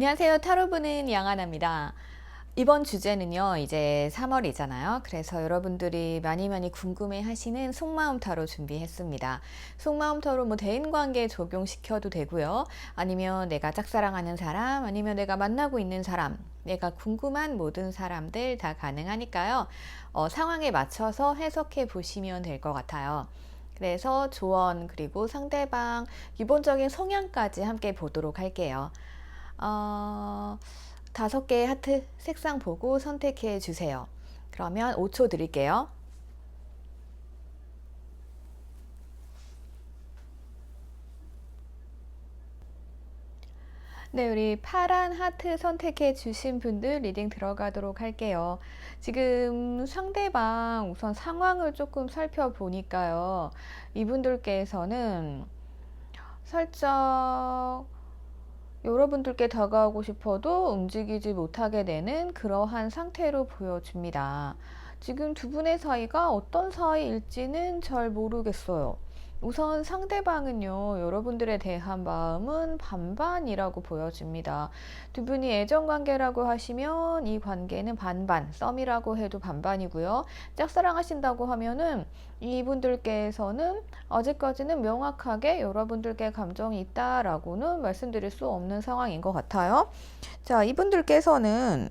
안녕하세요. 타로 보는 양하나입니다. 이번 주제는요, 이제 3월이잖아요. 그래서 여러분들이 많이 궁금해 하시는 속마음 타로 준비했습니다. 속마음 타로 뭐 대인관계에 적용시켜도 되고요. 아니면 내가 짝사랑하는 사람, 아니면 내가 만나고 있는 사람, 내가 궁금한 모든 사람들 다 가능하니까요. 상황에 맞춰서 해석해 보시면 될 것 같아요. 그래서 조언, 그리고 상대방 기본적인 성향까지 함께 보도록 할게요. 어, 5개의 하트 색상 보고 선택해 주세요. 그러면 5초 드릴게요. 네, 우리 파란 하트 선택해 주신 분들 리딩 들어가도록 할게요. 지금 상대방 우선 상황을 조금 살펴보니까요. 이분들께서는 살짝 여러분들께 다가오고 싶어도 움직이지 못하게 되는 그러한 상태로 보여집니다. 지금 두 분의 사이가 어떤 사이일지는 잘 모르겠어요. 우선 상대방은요, 여러분들에 대한 마음은 반반이라고 보여집니다. 두 분이 애정관계라고 하시면 이 관계는 반반, 썸이라고 해도 반반이고요. 짝사랑하신다고 하면은 이분들께서는 아직까지는 명확하게 여러분들께 감정이 있다라고는 말씀드릴 수 없는 상황인 것 같아요. 자, 이분들께서는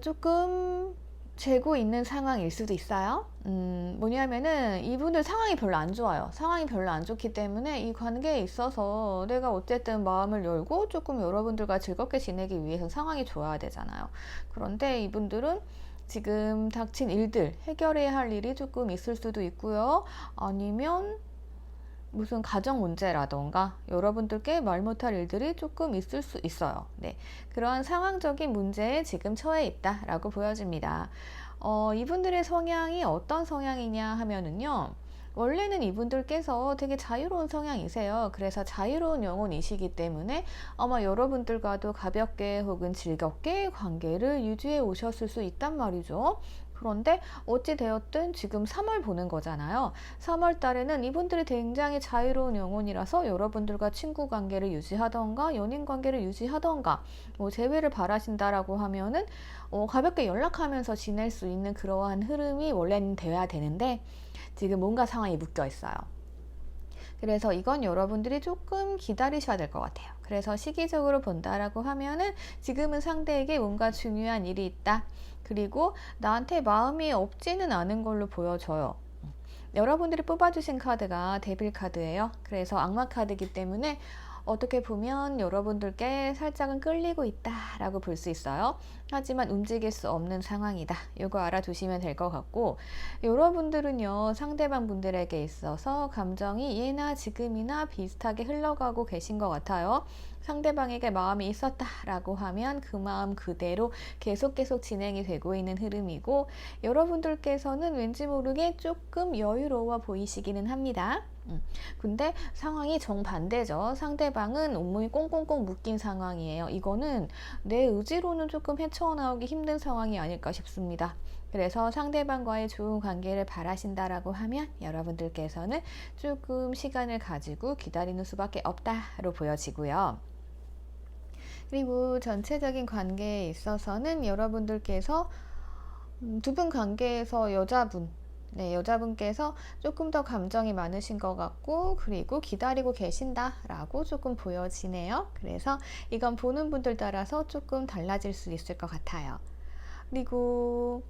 조금 재고 있는 상황일 수도 있어요. 뭐냐면은 이분들 상황이 별로 안 좋아요. 상황이 별로 안 좋기 때문에 이 관계에 있어서 내가 어쨌든 마음을 열고 조금 여러분들과 즐겁게 지내기 위해서 상황이 좋아야 되잖아요. 그런데 이분들은 지금 닥친 일들, 해결해야 할 일이 조금 있을 수도 있고요. 아니면 무슨 가정 문제라던가 여러분들께 말 못할 일들이 조금 있을 수 있어요. 네, 그러한 상황적인 문제에 지금 처해 있다라고 보여집니다. 이분들의 성향이 어떤 성향이냐 하면은요. 원래는 이분들께서 되게 자유로운 성향이세요. 그래서 자유로운 영혼이시기 때문에 아마 여러분들과도 가볍게 혹은 즐겁게 관계를 유지해 오셨을 수 있단 말이죠. 그런데 어찌 되었든 지금 3월 보는 거잖아요. 3월 달에는 이분들이 굉장히 자유로운 영혼이라서 여러분들과 친구 관계를 유지하던가 연인 관계를 유지하던가 뭐 재회를 바라신다라고 하면은 가볍게 연락하면서 지낼 수 있는 그러한 흐름이 원래는 돼야 되는데 지금 뭔가 상황이 묶여 있어요. 그래서 이건 여러분들이 조금 기다리셔야 될 것 같아요. 그래서 시기적으로 본다라고 하면은 지금은 상대에게 뭔가 중요한 일이 있다. 그리고 나한테 마음이 없지는 않은 걸로 보여져요. 여러분들이 뽑아주신 카드가 데빌 카드예요. 그래서 악마 카드이기 때문에 어떻게 보면 여러분들께 살짝은 끌리고 있다라고 볼 수 있어요. 하지만 움직일 수 없는 상황이다. 이거 알아두시면 될 것 같고, 여러분들은요, 상대방 분들에게 있어서 감정이 예나 지금이나 비슷하게 흘러가고 계신 것 같아요. 상대방에게 마음이 있었다라고 하면 그 마음 그대로 계속 진행이 되고 있는 흐름이고, 여러분들께서는 왠지 모르게 조금 여유로워 보이시기는 합니다. 근데 상황이 정반대죠. 상대방은 온몸이 꽁꽁꽁 묶인 상황이에요. 이거는 내 의지로는 조금 헤쳐나오기 힘든 상황이 아닐까 싶습니다. 그래서 상대방과의 좋은 관계를 바라신다라고 하면 여러분들께서는 조금 시간을 가지고 기다리는 수밖에 없다로 보여지고요. 그리고 전체적인 관계에 있어서는 여러분들께서 두 분 관계에서 여자분께서 조금 더 감정이 많으신 것 같고, 그리고 기다리고 계신다라고 조금 보여지네요. 그래서 이건 보는 분들 따라서 조금 달라질 수 있을 것 같아요. 그리고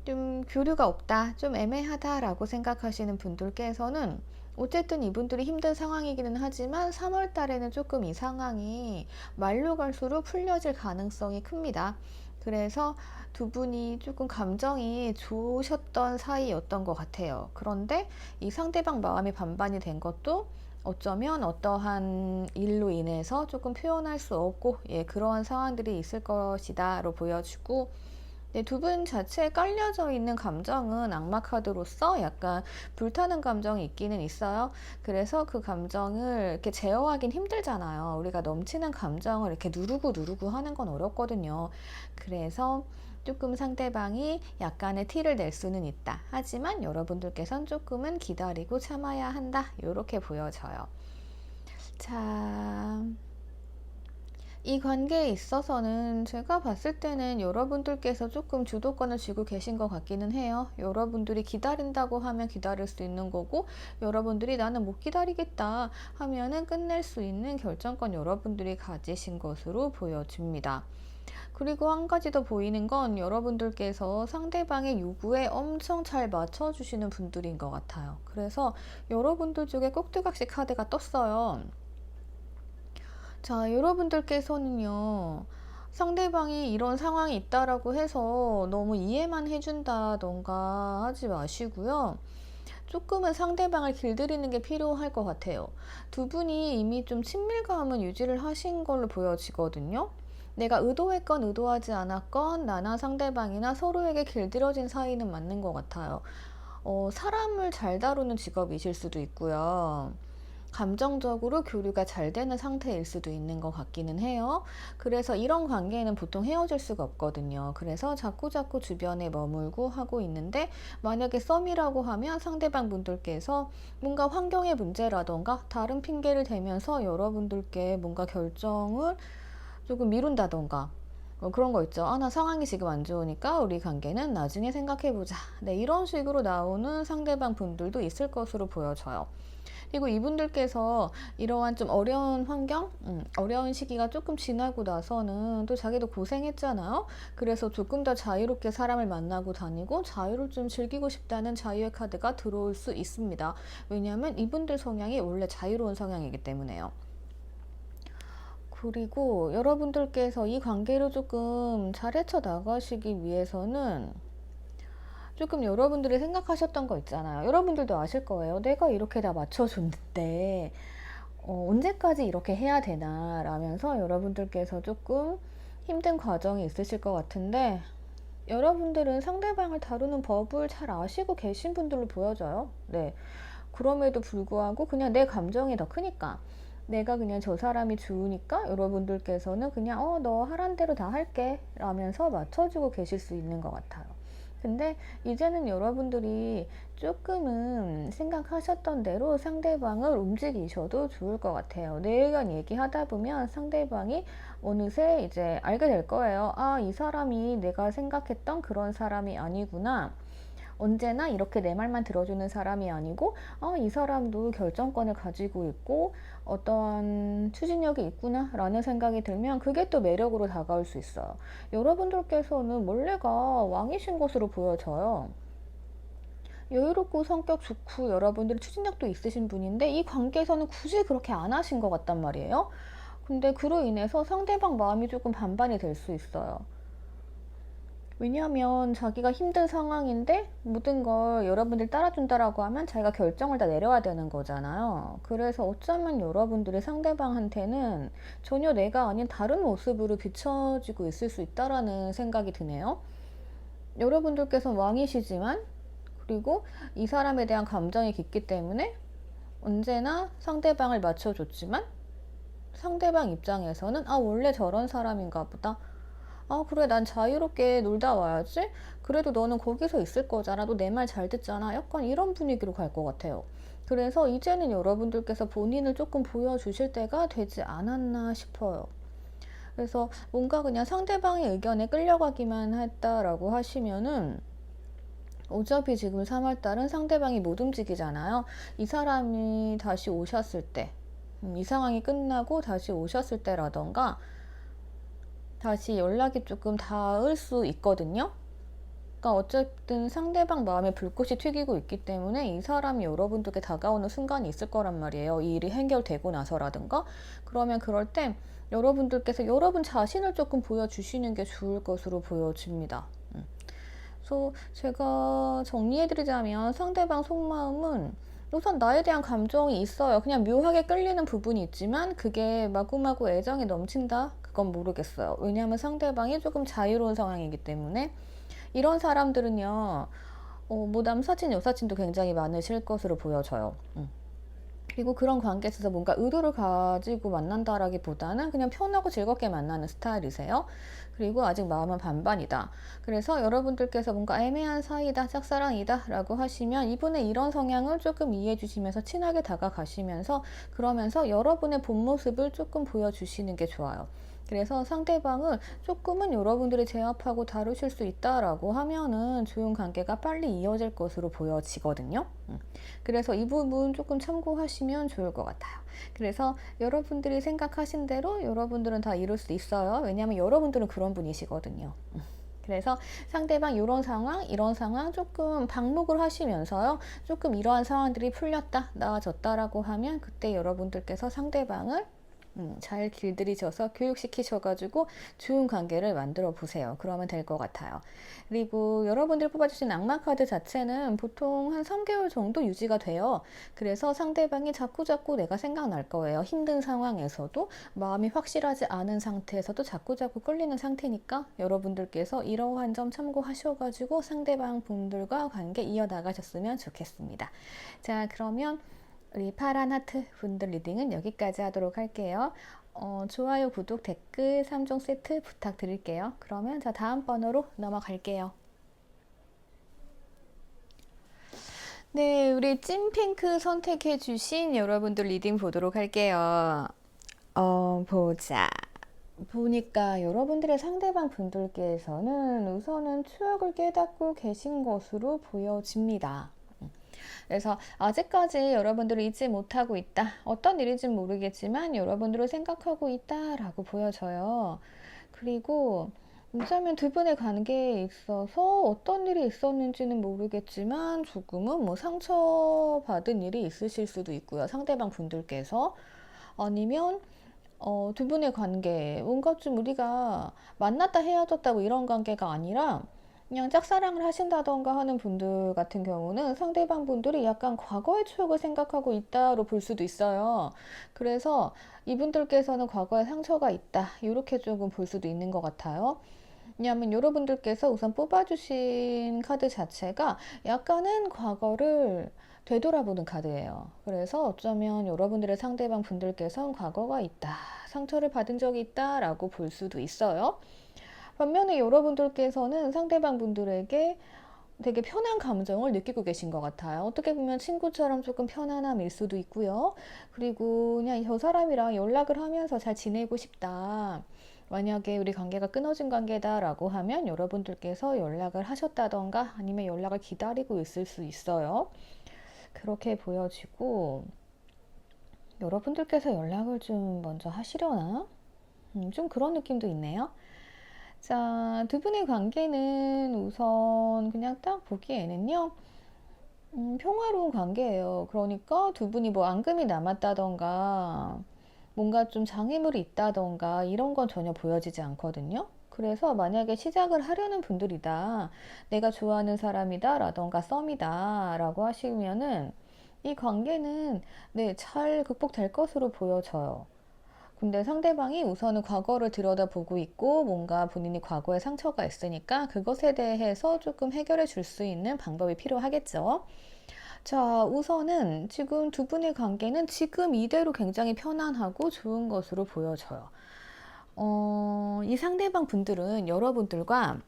좀 교류가 없다, 좀 애매하다라고 생각하시는 분들께서는 어쨌든 이분들이 힘든 상황이기는 하지만 3월 달에는 조금 이 상황이 말로 갈수록 풀려질 가능성이 큽니다. 그래서 두 분이 조금 감정이 좋으셨던 사이였던 것 같아요. 그런데 이 상대방 마음이 반반이 된 것도 어쩌면 어떠한 일로 인해서 조금 표현할 수 없고, 그러한 상황들이 있을 것이다로 보여지고, 네, 두 분 자체에 깔려져 있는 감정은 악마 카드로서 약간 불타는 감정이 있기는 있어요. 그래서 그 감정을 이렇게 제어하긴 힘들잖아요. 우리가 넘치는 감정을 이렇게 누르고 하는 건 어렵거든요. 그래서 조금 상대방이 약간의 티를 낼 수는 있다. 하지만 여러분들께서는 조금은 기다리고 참아야 한다. 이렇게 보여져요. 자, 이 관계에 있어서는 제가 봤을 때는 여러분들께서 조금 주도권을 쥐고 계신 것 같기는 해요. 여러분들이 기다린다고 하면 기다릴 수 있는 거고, 여러분들이 나는 못 기다리겠다 하면은 끝낼 수 있는 결정권 여러분들이 가지신 것으로 보여집니다. 그리고 한 가지 더 보이는 건 여러분들께서 상대방의 요구에 엄청 잘 맞춰주시는 분들인 것 같아요. 그래서 여러분들 쪽에 꼭두각시 카드가 떴어요. 자, 여러분들께서는요, 상대방이 이런 상황이 있다라고 해서 너무 이해만 해준다던가 하지 마시고요. 조금은 상대방을 길들이는 게 필요할 것 같아요. 두 분이 이미 좀 친밀감은 유지를 하신 걸로 보여지거든요. 내가 의도했건 의도하지 않았건 나나 상대방이나 서로에게 길들여진 사이는 맞는 것 같아요. 사람을 잘 다루는 직업이실 수도 있고요. 감정적으로 교류가 잘 되는 상태일 수도 있는 것 같기는 해요. 그래서 이런 관계는 보통 헤어질 수가 없거든요. 그래서 자꾸자꾸 주변에 머물고 하고 있는데, 만약에 썸이라고 하면 상대방 분들께서 뭔가 환경의 문제라던가 다른 핑계를 대면서 여러분들께 뭔가 결정을 조금 미룬다던가, 그런 거 있죠. 나 상황이 지금 안 좋으니까 우리 관계는 나중에 생각해보자. 네, 이런 식으로 나오는 상대방 분들도 있을 것으로 보여져요. 그리고 이분들께서 이러한 좀 어려운 환경, 어려운 시기가 조금 지나고 나서는 또 자기도 고생했잖아요. 그래서 조금 더 자유롭게 사람을 만나고 다니고 자유를 좀 즐기고 싶다는 자유의 카드가 들어올 수 있습니다. 왜냐하면 이분들 성향이 원래 자유로운 성향이기 때문에요. 그리고 여러분들께서 이 관계를 조금 잘 헤쳐나가시기 위해서는 조금 여러분들이 생각하셨던 거 있잖아요. 여러분들도 아실 거예요. 내가 이렇게 다 맞춰줬는데 언제까지 이렇게 해야 되나 라면서 여러분들께서 조금 힘든 과정이 있으실 것 같은데, 여러분들은 상대방을 다루는 법을 잘 아시고 계신 분들로 보여져요. 네. 그럼에도 불구하고 그냥 내 감정이 더 크니까, 내가 그냥 저 사람이 좋으니까 여러분들께서는 그냥 너 하란 대로 다 할게 라면서 맞춰주고 계실 수 있는 것 같아요. 근데 이제는 여러분들이 조금은 생각하셨던 대로 상대방을 움직이셔도 좋을 것 같아요. 내가 얘기하다 보면 상대방이 어느새 이제 알게 될 거예요. 이 사람이 내가 생각했던 그런 사람이 아니구나. 언제나 이렇게 내 말만 들어주는 사람이 아니고, 이 사람도 결정권을 가지고 있고 어떠한 추진력이 있구나 라는 생각이 들면 그게 또 매력으로 다가올 수 있어요. 여러분들께서는 원래가 왕이신 것으로 보여져요. 여유롭고 성격 좋고 여러분들이 추진력도 있으신 분인데, 이 관계에서는 굳이 그렇게 안 하신 것 같단 말이에요. 근데 그로 인해서 상대방 마음이 조금 반반이 될 수 있어요. 왜냐하면 자기가 힘든 상황인데 모든 걸 여러분들 따라준다라고 하면 자기가 결정을 다 내려야 되는 거잖아요. 그래서 어쩌면 여러분들이 상대방한테는 전혀 내가 아닌 다른 모습으로 비춰지고 있을 수 있다라는 생각이 드네요. 여러분들께서 왕이시지만, 그리고 이 사람에 대한 감정이 깊기 때문에 언제나 상대방을 맞춰줬지만, 상대방 입장에서는 원래 저런 사람인가 보다. 그래, 난 자유롭게 놀다 와야지. 그래도 너는 거기서 있을 거잖아. 너 내 말 잘 듣잖아. 약간 이런 분위기로 갈 것 같아요. 그래서 이제는 여러분들께서 본인을 조금 보여주실 때가 되지 않았나 싶어요. 그래서 뭔가 그냥 상대방의 의견에 끌려가기만 했다라고 하시면은, 어차피 지금 3월달은 상대방이 못 움직이잖아요. 이 사람이 다시 오셨을 때, 이 상황이 끝나고 다시 오셨을 때라던가 다시 연락이 조금 닿을 수 있거든요. 그러니까 어쨌든 상대방 마음에 불꽃이 튀기고 있기 때문에 이 사람이 여러분들께 다가오는 순간이 있을 거란 말이에요. 이 일이 해결되고 나서라든가. 그러면 그럴 때 여러분들께서 여러분 자신을 조금 보여주시는 게 좋을 것으로 보여집니다. 그래서 제가 정리해드리자면, 상대방 속마음은 우선 나에 대한 감정이 있어요. 그냥 묘하게 끌리는 부분이 있지만 그게 마구마구 애정이 넘친다? 그건 모르겠어요. 왜냐하면 상대방이 조금 자유로운 상황이기 때문에. 이런 사람들은요, 뭐 남사친, 여사친도 굉장히 많으실 것으로 보여져요. 그리고 그런 관계에 있어서 뭔가 의도를 가지고 만난다라기보다는 그냥 편하고 즐겁게 만나는 스타일이세요. 그리고 아직 마음은 반반이다. 그래서 여러분들께서 뭔가 애매한 사이다, 짝사랑이다 라고 하시면 이분의 이런 성향을 조금 이해해 주시면서 친하게 다가가시면서 그러면서 여러분의 본 모습을 조금 보여주시는 게 좋아요. 그래서 상대방을 조금은 여러분들이 제압하고 다루실 수 있다라고 하면은 좋은 관계가 빨리 이어질 것으로 보여지거든요. 그래서 이 부분 조금 참고하시면 좋을 것 같아요. 그래서 여러분들이 생각하신 대로 여러분들은 다 이룰 수 있어요. 왜냐하면 여러분들은 그런 분이시거든요. 그래서 상대방 이런 상황 조금 방목을 하시면서요. 조금 이러한 상황들이 풀렸다, 나아졌다라고 하면 그때 여러분들께서 상대방을 잘 길들이셔서 교육시키셔가지고 좋은 관계를 만들어 보세요. 그러면 될 것 같아요. 그리고 여러분들이 뽑아주신 악마 카드 자체는 보통 한 3개월 정도 유지가 돼요. 그래서 상대방이 자꾸자꾸 내가 생각날 거예요. 힘든 상황에서도 마음이 확실하지 않은 상태에서도 자꾸자꾸 끌리는 상태니까 여러분들께서 이러한 점 참고하셔가지고 상대방 분들과 관계 이어나가셨으면 좋겠습니다. 자, 그러면 우리 파란 하트 분들 리딩은 여기까지 하도록 할게요. 좋아요, 구독, 댓글 3종 세트 부탁드릴게요. 그러면 자, 다음 번호로 넘어갈게요. 네, 우리 찐핑크 선택해 주신 여러분들 리딩 보도록 할게요. 보자. 보니까 여러분들의 상대방 분들께서는 우선은 추억을 깨닫고 계신 것으로 보여집니다. 그래서 아직까지 여러분들을 잊지 못하고 있다. 어떤 일인지는 모르겠지만 여러분들을 생각하고 있다라고 보여져요. 그리고 어쩌면 두 분의 관계에 있어서 어떤 일이 있었는지는 모르겠지만 조금은 뭐 상처받은 일이 있으실 수도 있고요. 상대방 분들께서. 아니면 두 분의 관계, 뭔가 좀 우리가 만났다 헤어졌다 뭐 이런 관계가 아니라 그냥 짝사랑을 하신다던가 하는 분들 같은 경우는 상대방 분들이 약간 과거의 추억을 생각하고 있다로 볼 수도 있어요. 그래서 이분들께서는 과거에 상처가 있다, 이렇게 조금 볼 수도 있는 것 같아요. 왜냐하면 여러분들께서 우선 뽑아주신 카드 자체가 약간은 과거를 되돌아보는 카드예요. 그래서 어쩌면 여러분들의 상대방 분들께서는 과거가 있다, 상처를 받은 적이 있다라고 볼 수도 있어요. 반면에 여러분들께서는 상대방 분들에게 되게 편한 감정을 느끼고 계신 것 같아요. 어떻게 보면 친구처럼 조금 편안함일 수도 있고요. 그리고 그냥 저 사람이랑 연락을 하면서 잘 지내고 싶다. 만약에 우리 관계가 끊어진 관계다라고 하면 여러분들께서 연락을 하셨다던가 아니면 연락을 기다리고 있을 수 있어요. 그렇게 보여지고 여러분들께서 연락을 좀 먼저 하시려나? 좀 그런 느낌도 있네요. 자, 두 분의 관계는 우선 그냥 딱 보기에는요, 평화로운 관계예요. 그러니까 두 분이 뭐 앙금이 남았다던가, 뭔가 좀 장애물이 있다던가, 이런 건 전혀 보여지지 않거든요. 그래서 만약에 시작을 하려는 분들이다, 내가 좋아하는 사람이다, 라던가 썸이다, 라고 하시면은, 이 관계는 네, 잘 극복될 것으로 보여져요. 근데 상대방이 우선은 과거를 들여다보고 있고 뭔가 본인이 과거에 상처가 있으니까 그것에 대해서 조금 해결해 줄 수 있는 방법이 필요하겠죠. 자, 우선은 지금 두 분의 관계는 지금 이대로 굉장히 편안하고 좋은 것으로 보여져요. 이 상대방 분들은 여러분들과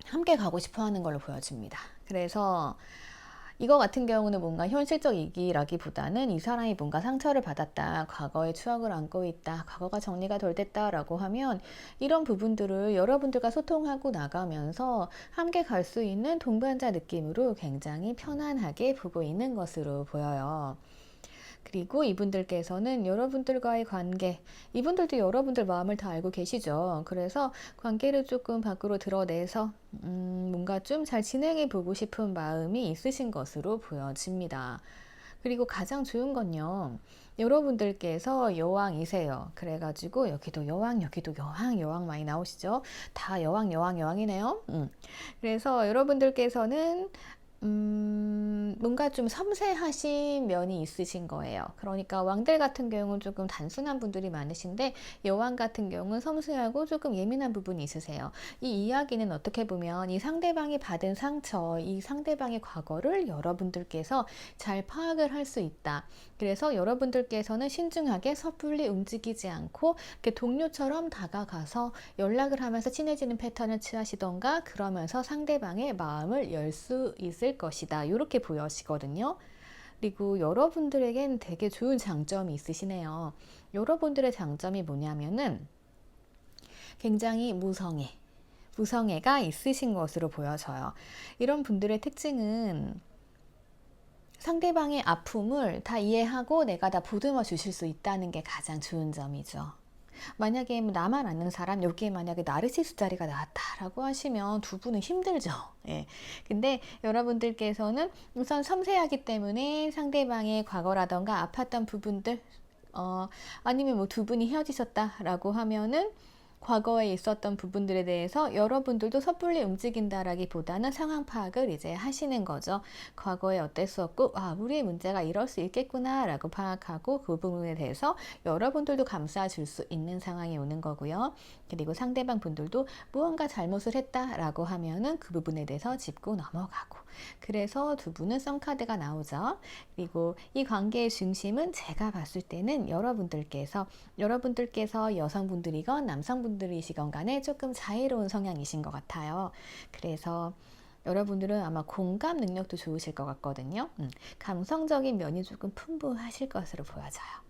함께 가고 싶어 하는 걸로 보여집니다. 그래서 이거 같은 경우는 뭔가 현실적 얘기라기보다는 이 사람이 뭔가 상처를 받았다, 과거의 추억을 안고 있다, 과거가 정리가 덜 됐다라고 하면 이런 부분들을 여러분들과 소통하고 나가면서 함께 갈 수 있는 동반자 느낌으로 굉장히 편안하게 보고 있는 것으로 보여요. 그리고 이분들께서는 여러분들과의 관계, 이분들도 여러분들 마음을 다 알고 계시죠. 그래서 관계를 조금 밖으로 드러내서 뭔가 좀 잘 진행해 보고 싶은 마음이 있으신 것으로 보여집니다. 그리고 가장 좋은 건요, 여러분들께서 여왕이세요. 그래가지고 여기도 여왕, 여기도 여왕, 여왕 많이 나오시죠? 다 여왕, 여왕, 여왕이네요. 그래서 여러분들께서는 뭔가 좀 섬세하신 면이 있으신 거예요. 그러니까 왕들 같은 경우는 조금 단순한 분들이 많으신데 여왕 같은 경우는 섬세하고 조금 예민한 부분이 있으세요. 이 이야기는 어떻게 보면 이 상대방이 받은 상처, 이 상대방의 과거를 여러분들께서 잘 파악을 할 수 있다. 그래서 여러분들께서는 신중하게 섣불리 움직이지 않고 이렇게 동료처럼 다가가서 연락을 하면서 친해지는 패턴을 취하시던가 그러면서 상대방의 마음을 열 수 있을 것이다. 이렇게 보여지거든요. 그리고 여러분들에겐 되게 좋은 장점이 있으시네요. 여러분들의 장점이 뭐냐면은 굉장히 무성애가 있으신 것으로 보여져요. 이런 분들의 특징은 상대방의 아픔을 다 이해하고 내가 다 보듬어 주실 수 있다는 게 가장 좋은 점이죠. 만약에 나만 아는 사람, 여기에 만약에 나르시스 자리가 나왔다라고 하시면 두 분은 힘들죠. 예. 근데 여러분들께서는 우선 섬세하기 때문에 상대방의 과거라던가 아팠던 부분들, 아니면 뭐 두 분이 헤어지셨다라고 하면은 과거에 있었던 부분들에 대해서 여러분들도 섣불리 움직인다라기보다는 상황 파악을 이제 하시는 거죠. 과거에 어땠었고, 우리의 문제가 이럴 수 있겠구나라고 파악하고 그 부분에 대해서 여러분들도 감싸줄 수 있는 상황이 오는 거고요. 그리고 상대방 분들도 무언가 잘못을 했다라고 하면은 그 부분에 대해서 짚고 넘어가고. 그래서 두 분은 썸카드가 나오죠. 그리고 이 관계의 중심은 제가 봤을 때는 여러분들께서 여성분들이건 남성분들이시건 간에 조금 자유로운 성향이신 것 같아요. 그래서 여러분들은 아마 공감 능력도 좋으실 것 같거든요. 감성적인 면이 조금 풍부하실 것으로 보여져요.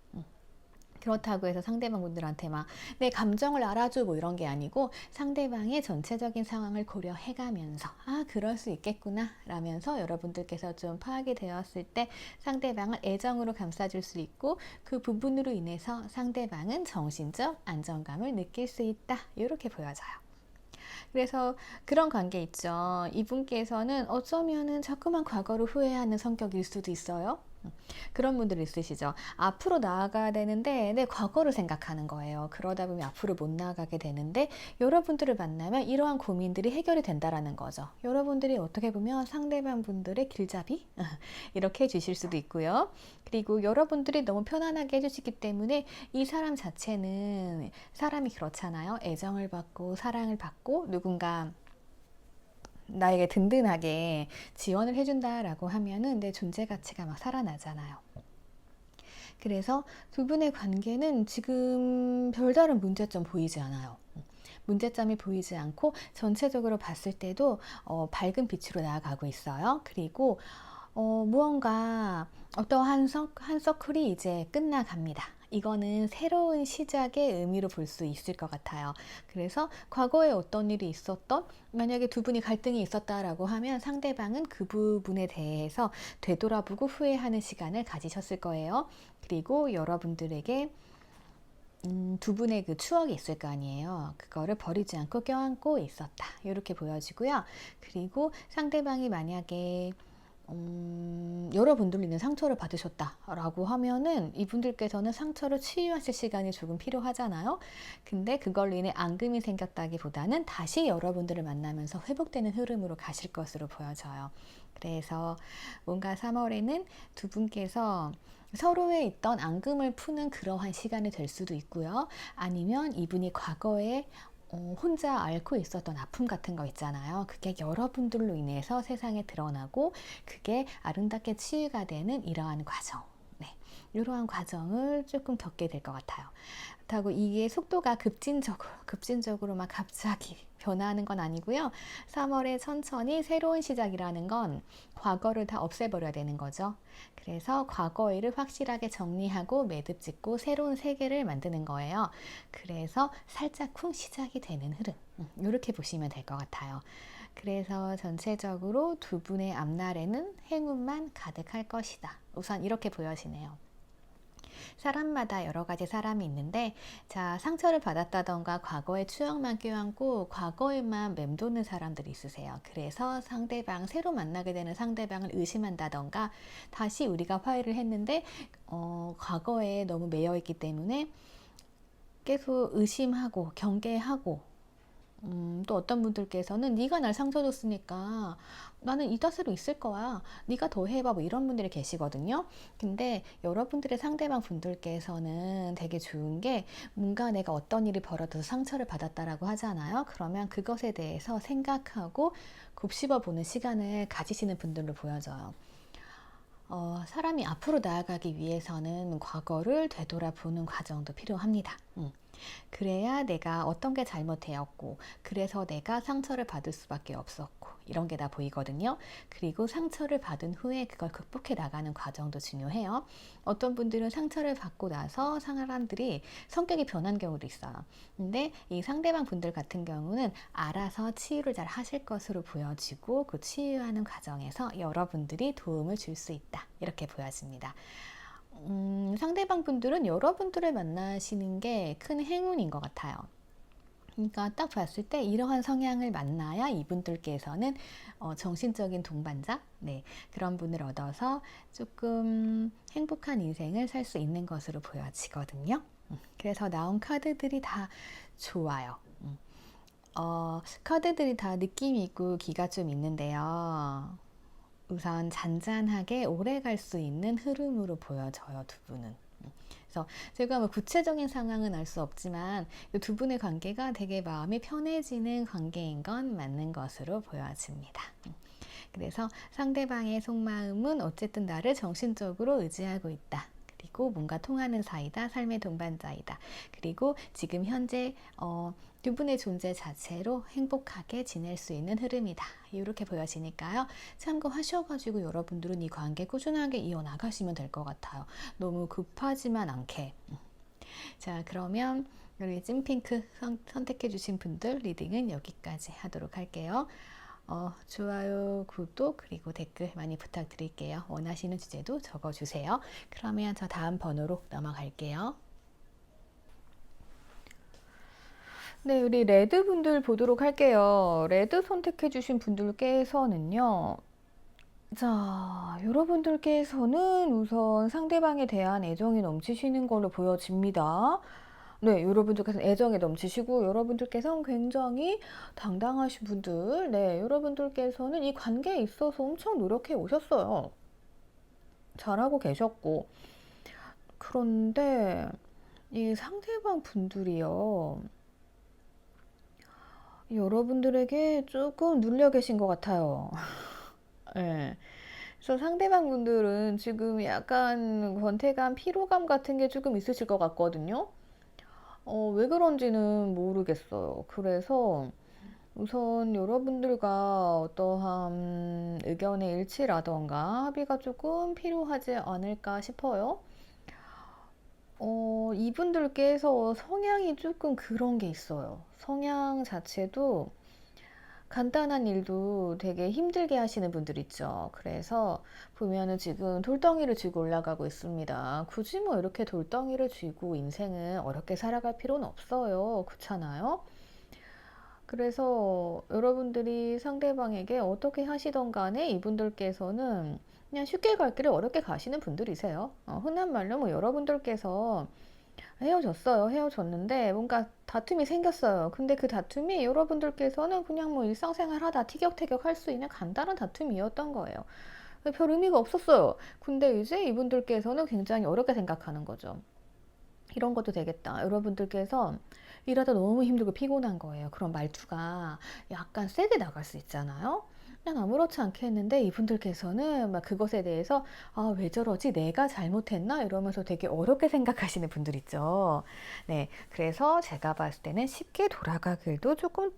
그렇다고 해서 상대방 분들한테 막 내 감정을 알아줘 뭐 이런 게 아니고 상대방의 전체적인 상황을 고려해가면서 그럴 수 있겠구나 라면서 여러분들께서 좀 파악이 되었을 때 상대방을 애정으로 감싸줄 수 있고 그 부분으로 인해서 상대방은 정신적 안정감을 느낄 수 있다 이렇게 보여져요. 그래서 그런 관계 있죠. 이분께서는 어쩌면은 자꾸만 과거를 후회하는 성격일 수도 있어요. 그런 분들 있으시죠. 앞으로 나아가야 되는데 내 과거를 생각하는 거예요. 그러다 보면 앞으로 못 나아가게 되는데 여러분들을 만나면 이러한 고민들이 해결이 된다라는 거죠. 여러분들이 어떻게 보면 상대방 분들의 길잡이 이렇게 해주실 수도 있고요. 그리고 여러분들이 너무 편안하게 해주시기 때문에 이 사람 자체는 사람이 그렇잖아요. 애정을 받고 사랑을 받고 누군가 나에게 든든하게 지원을 해준다라고 하면은 내 존재 가치가 막 살아나잖아요. 그래서 두 분의 관계는 지금 별다른 문제점 보이지 않아요. 문제점이 보이지 않고 전체적으로 봤을 때도 밝은 빛으로 나아가고 있어요. 그리고 무언가 어떠한 한 서클이 이제 끝나갑니다. 이거는 새로운 시작의 의미로 볼 수 있을 것 같아요. 그래서 과거에 어떤 일이 있었던 만약에 두 분이 갈등이 있었다라고 하면 상대방은 그 부분에 대해서 되돌아보고 후회하는 시간을 가지셨을 거예요. 그리고 여러분들에게 두 분의 그 추억이 있을 거 아니에요. 그거를 버리지 않고 껴안고 있었다. 이렇게 보여지고요. 그리고 상대방이 만약에 여러분들로 인해 상처를 받으셨다라고 하면은 이분들께서는 상처를 치유하실 시간이 조금 필요하잖아요. 근데 그걸로 인해 앙금이 생겼다기보다는 다시 여러분들을 만나면서 회복되는 흐름으로 가실 것으로 보여져요. 그래서 뭔가 3월에는 두 분께서 서로에 있던 앙금을 푸는 그러한 시간이 될 수도 있고요. 아니면 이분이 과거에 혼자 앓고 있었던 아픔 같은 거 있잖아요. 그게 여러분들로 인해서 세상에 드러나고 그게 아름답게 치유가 되는 이러한 과정. 네, 이러한 과정을 조금 겪게 될 것 같아요. 그렇다고 이게 속도가 급진적으로 막 갑자기 변화하는 건 아니고요. 3월에 천천히 새로운 시작이라는 건 과거를 다 없애버려야 되는 거죠. 그래서 과거를 확실하게 정리하고 매듭 짓고 새로운 세계를 만드는 거예요. 그래서 살짝쿵 시작이 되는 흐름. 이렇게 보시면 될 것 같아요. 그래서 전체적으로 두 분의 앞날에는 행운만 가득할 것이다. 우선 이렇게 보여지네요. 사람마다 여러 가지 사람이 있는데, 자, 상처를 받았다던가 과거의 추억만 껴안고 과거에만 맴도는 사람들이 있으세요. 그래서 새로 만나게 되는 상대방을 의심한다던가, 다시 우리가 화해를 했는데 과거에 너무 매여 있기 때문에 계속 의심하고 경계하고 또 어떤 분들께서는 네가 날 상처 줬으니까 나는 이 탓으로 있을 거야. 네가 더 해봐. 뭐 이런 분들이 계시거든요. 근데 여러분들의 상대방 분들께서는 되게 좋은 게 뭔가 내가 어떤 일이 벌어져서 상처를 받았다라고 하잖아요. 그러면 그것에 대해서 생각하고 곱씹어 보는 시간을 가지시는 분들로 보여져요. 사람이 앞으로 나아가기 위해서는 과거를 되돌아보는 과정도 필요합니다. 그래야 내가 어떤 게 잘못되었고, 그래서 내가 상처를 받을 수밖에 없었고, 이런 게 다 보이거든요. 그리고 상처를 받은 후에 그걸 극복해 나가는 과정도 중요해요. 어떤 분들은 상처를 받고 나서 사람들이 성격이 변한 경우도 있어요. 근데 이 상대방 분들 같은 경우는 알아서 치유를 잘 하실 것으로 보여지고, 그 치유하는 과정에서 여러분들이 도움을 줄 수 있다. 이렇게 보여집니다. 상대방 분들은 여러분들을 만나시는 게 큰 행운인 것 같아요. 그러니까 딱 봤을 때 이러한 성향을 만나야 이분들께서는 정신적인 동반자, 네, 그런 분을 얻어서 조금 행복한 인생을 살 수 있는 것으로 보여지거든요. 그래서 나온 카드들이 다 좋아요. 카드들이 다 느낌이 있고 기가 좀 있는데요. 우선 잔잔하게 오래 갈 수 있는 흐름으로 보여져요, 두 분은. 그래서 제가 뭐 구체적인 상황은 알 수 없지만 이 두 분의 관계가 되게 마음이 편해지는 관계인 건 맞는 것으로 보여집니다. 그래서 상대방의 속마음은 어쨌든 나를 정신적으로 의지하고 있다. 그리고 뭔가 통하는 사이다. 삶의 동반자이다. 그리고 지금 현재 두 분의 존재 자체로 행복하게 지낼 수 있는 흐름이다. 이렇게 보여지니까요. 참고하셔가지고 여러분들은 이 관계 꾸준하게 이어나가시면 될 것 같아요. 너무 급하지만 않게. 자, 그러면 우리 찐핑크 선택해주신 분들 리딩은 여기까지 하도록 할게요. 좋아요, 구독, 그리고 댓글 많이 부탁드릴게요. 원하시는 주제도 적어주세요. 그러면 저 다음 번호로 넘어갈게요. 네, 우리 레드 분들 보도록 할게요. 레드 선택해주신 분들께서는요. 자, 여러분들께서는 우선 상대방에 대한 애정이 넘치시는 걸로 보여집니다. 네, 여러분들께서는 애정에 넘치시고 여러분들께서는 굉장히 당당하신 분들, 네, 여러분들께서는 이 관계에 있어서 엄청 노력해 오셨어요. 잘하고 계셨고. 그런데 이 상대방 분들이요. 여러분들에게 조금 눌려 계신 것 같아요. 네. 그래서 상대방 분들은 지금 약간 권태감, 피로감 같은 게 조금 있으실 것 같거든요. 왜 그런지는 모르겠어요. 그래서 우선 여러분들과 어떠한 의견의 일치라던가 합의가 조금 필요하지 않을까 싶어요. 이분들께서 성향이 조금 그런 게 있어요. 성향 자체도 간단한 일도 되게 힘들게 하시는 분들 있죠. 그래서 보면은 지금 돌덩이를 쥐고 올라가고 있습니다. 굳이 뭐 이렇게 돌덩이를 쥐고 인생을 어렵게 살아갈 필요는 없어요. 그렇잖아요? 그래서 여러분들이 상대방에게 어떻게 하시던 간에 이분들께서는 그냥 쉽게 갈 길을 어렵게 가시는 분들이세요. 흔한 말로 뭐 여러분들께서 헤어졌어요. 헤어졌는데 뭔가 다툼이 생겼어요. 근데 그 다툼이 여러분들께서는 그냥 뭐 일상생활 하다 티격태격 할 수 있는 간단한 다툼이었던 거예요. 별 의미가 없었어요. 근데 이제 이분들께서는 굉장히 어렵게 생각하는 거죠. 이런 것도 되겠다. 여러분들께서 일하다 너무 힘들고 피곤한 거예요. 그런 말투가 약간 세게 나갈 수 있잖아요. 난 아무렇지 않게 했는데 이분들께서는 막 그것에 대해서 아, 왜 저러지? 내가 잘못했나? 이러면서 되게 어렵게 생각하시는 분들 있죠. 네. 그래서 제가 봤을 때는 쉽게 돌아갈 길도 조금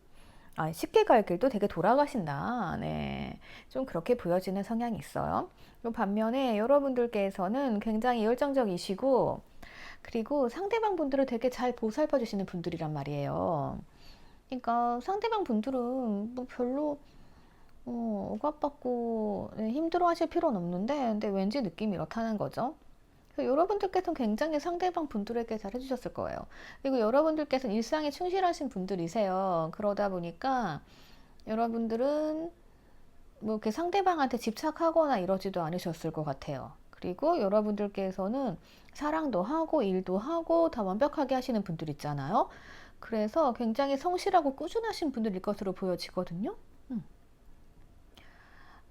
쉽게 갈 길도 되게 돌아가신다. 네. 좀 그렇게 보여지는 성향이 있어요. 반면에 여러분들께서는 굉장히 열정적이시고 그리고 상대방 분들을 되게 잘 보살펴 주시는 분들이란 말이에요. 그러니까 상대방 분들은 뭐 별로 억압받고 힘들어 하실 필요는 없는데 근데 왠지 느낌이 이렇다는 거죠. 여러분들께서는 굉장히 상대방 분들에게 잘 해주셨을 거예요. 그리고 여러분들께서는 일상에 충실하신 분들이세요. 그러다 보니까 여러분들은 뭐 이렇게 상대방한테 집착하거나 이러지도 않으셨을 것 같아요. 그리고 여러분들께서는 사랑도 하고 일도 하고 다 완벽하게 하시는 분들 있잖아요. 그래서 굉장히 성실하고 꾸준하신 분들일 것으로 보여지거든요.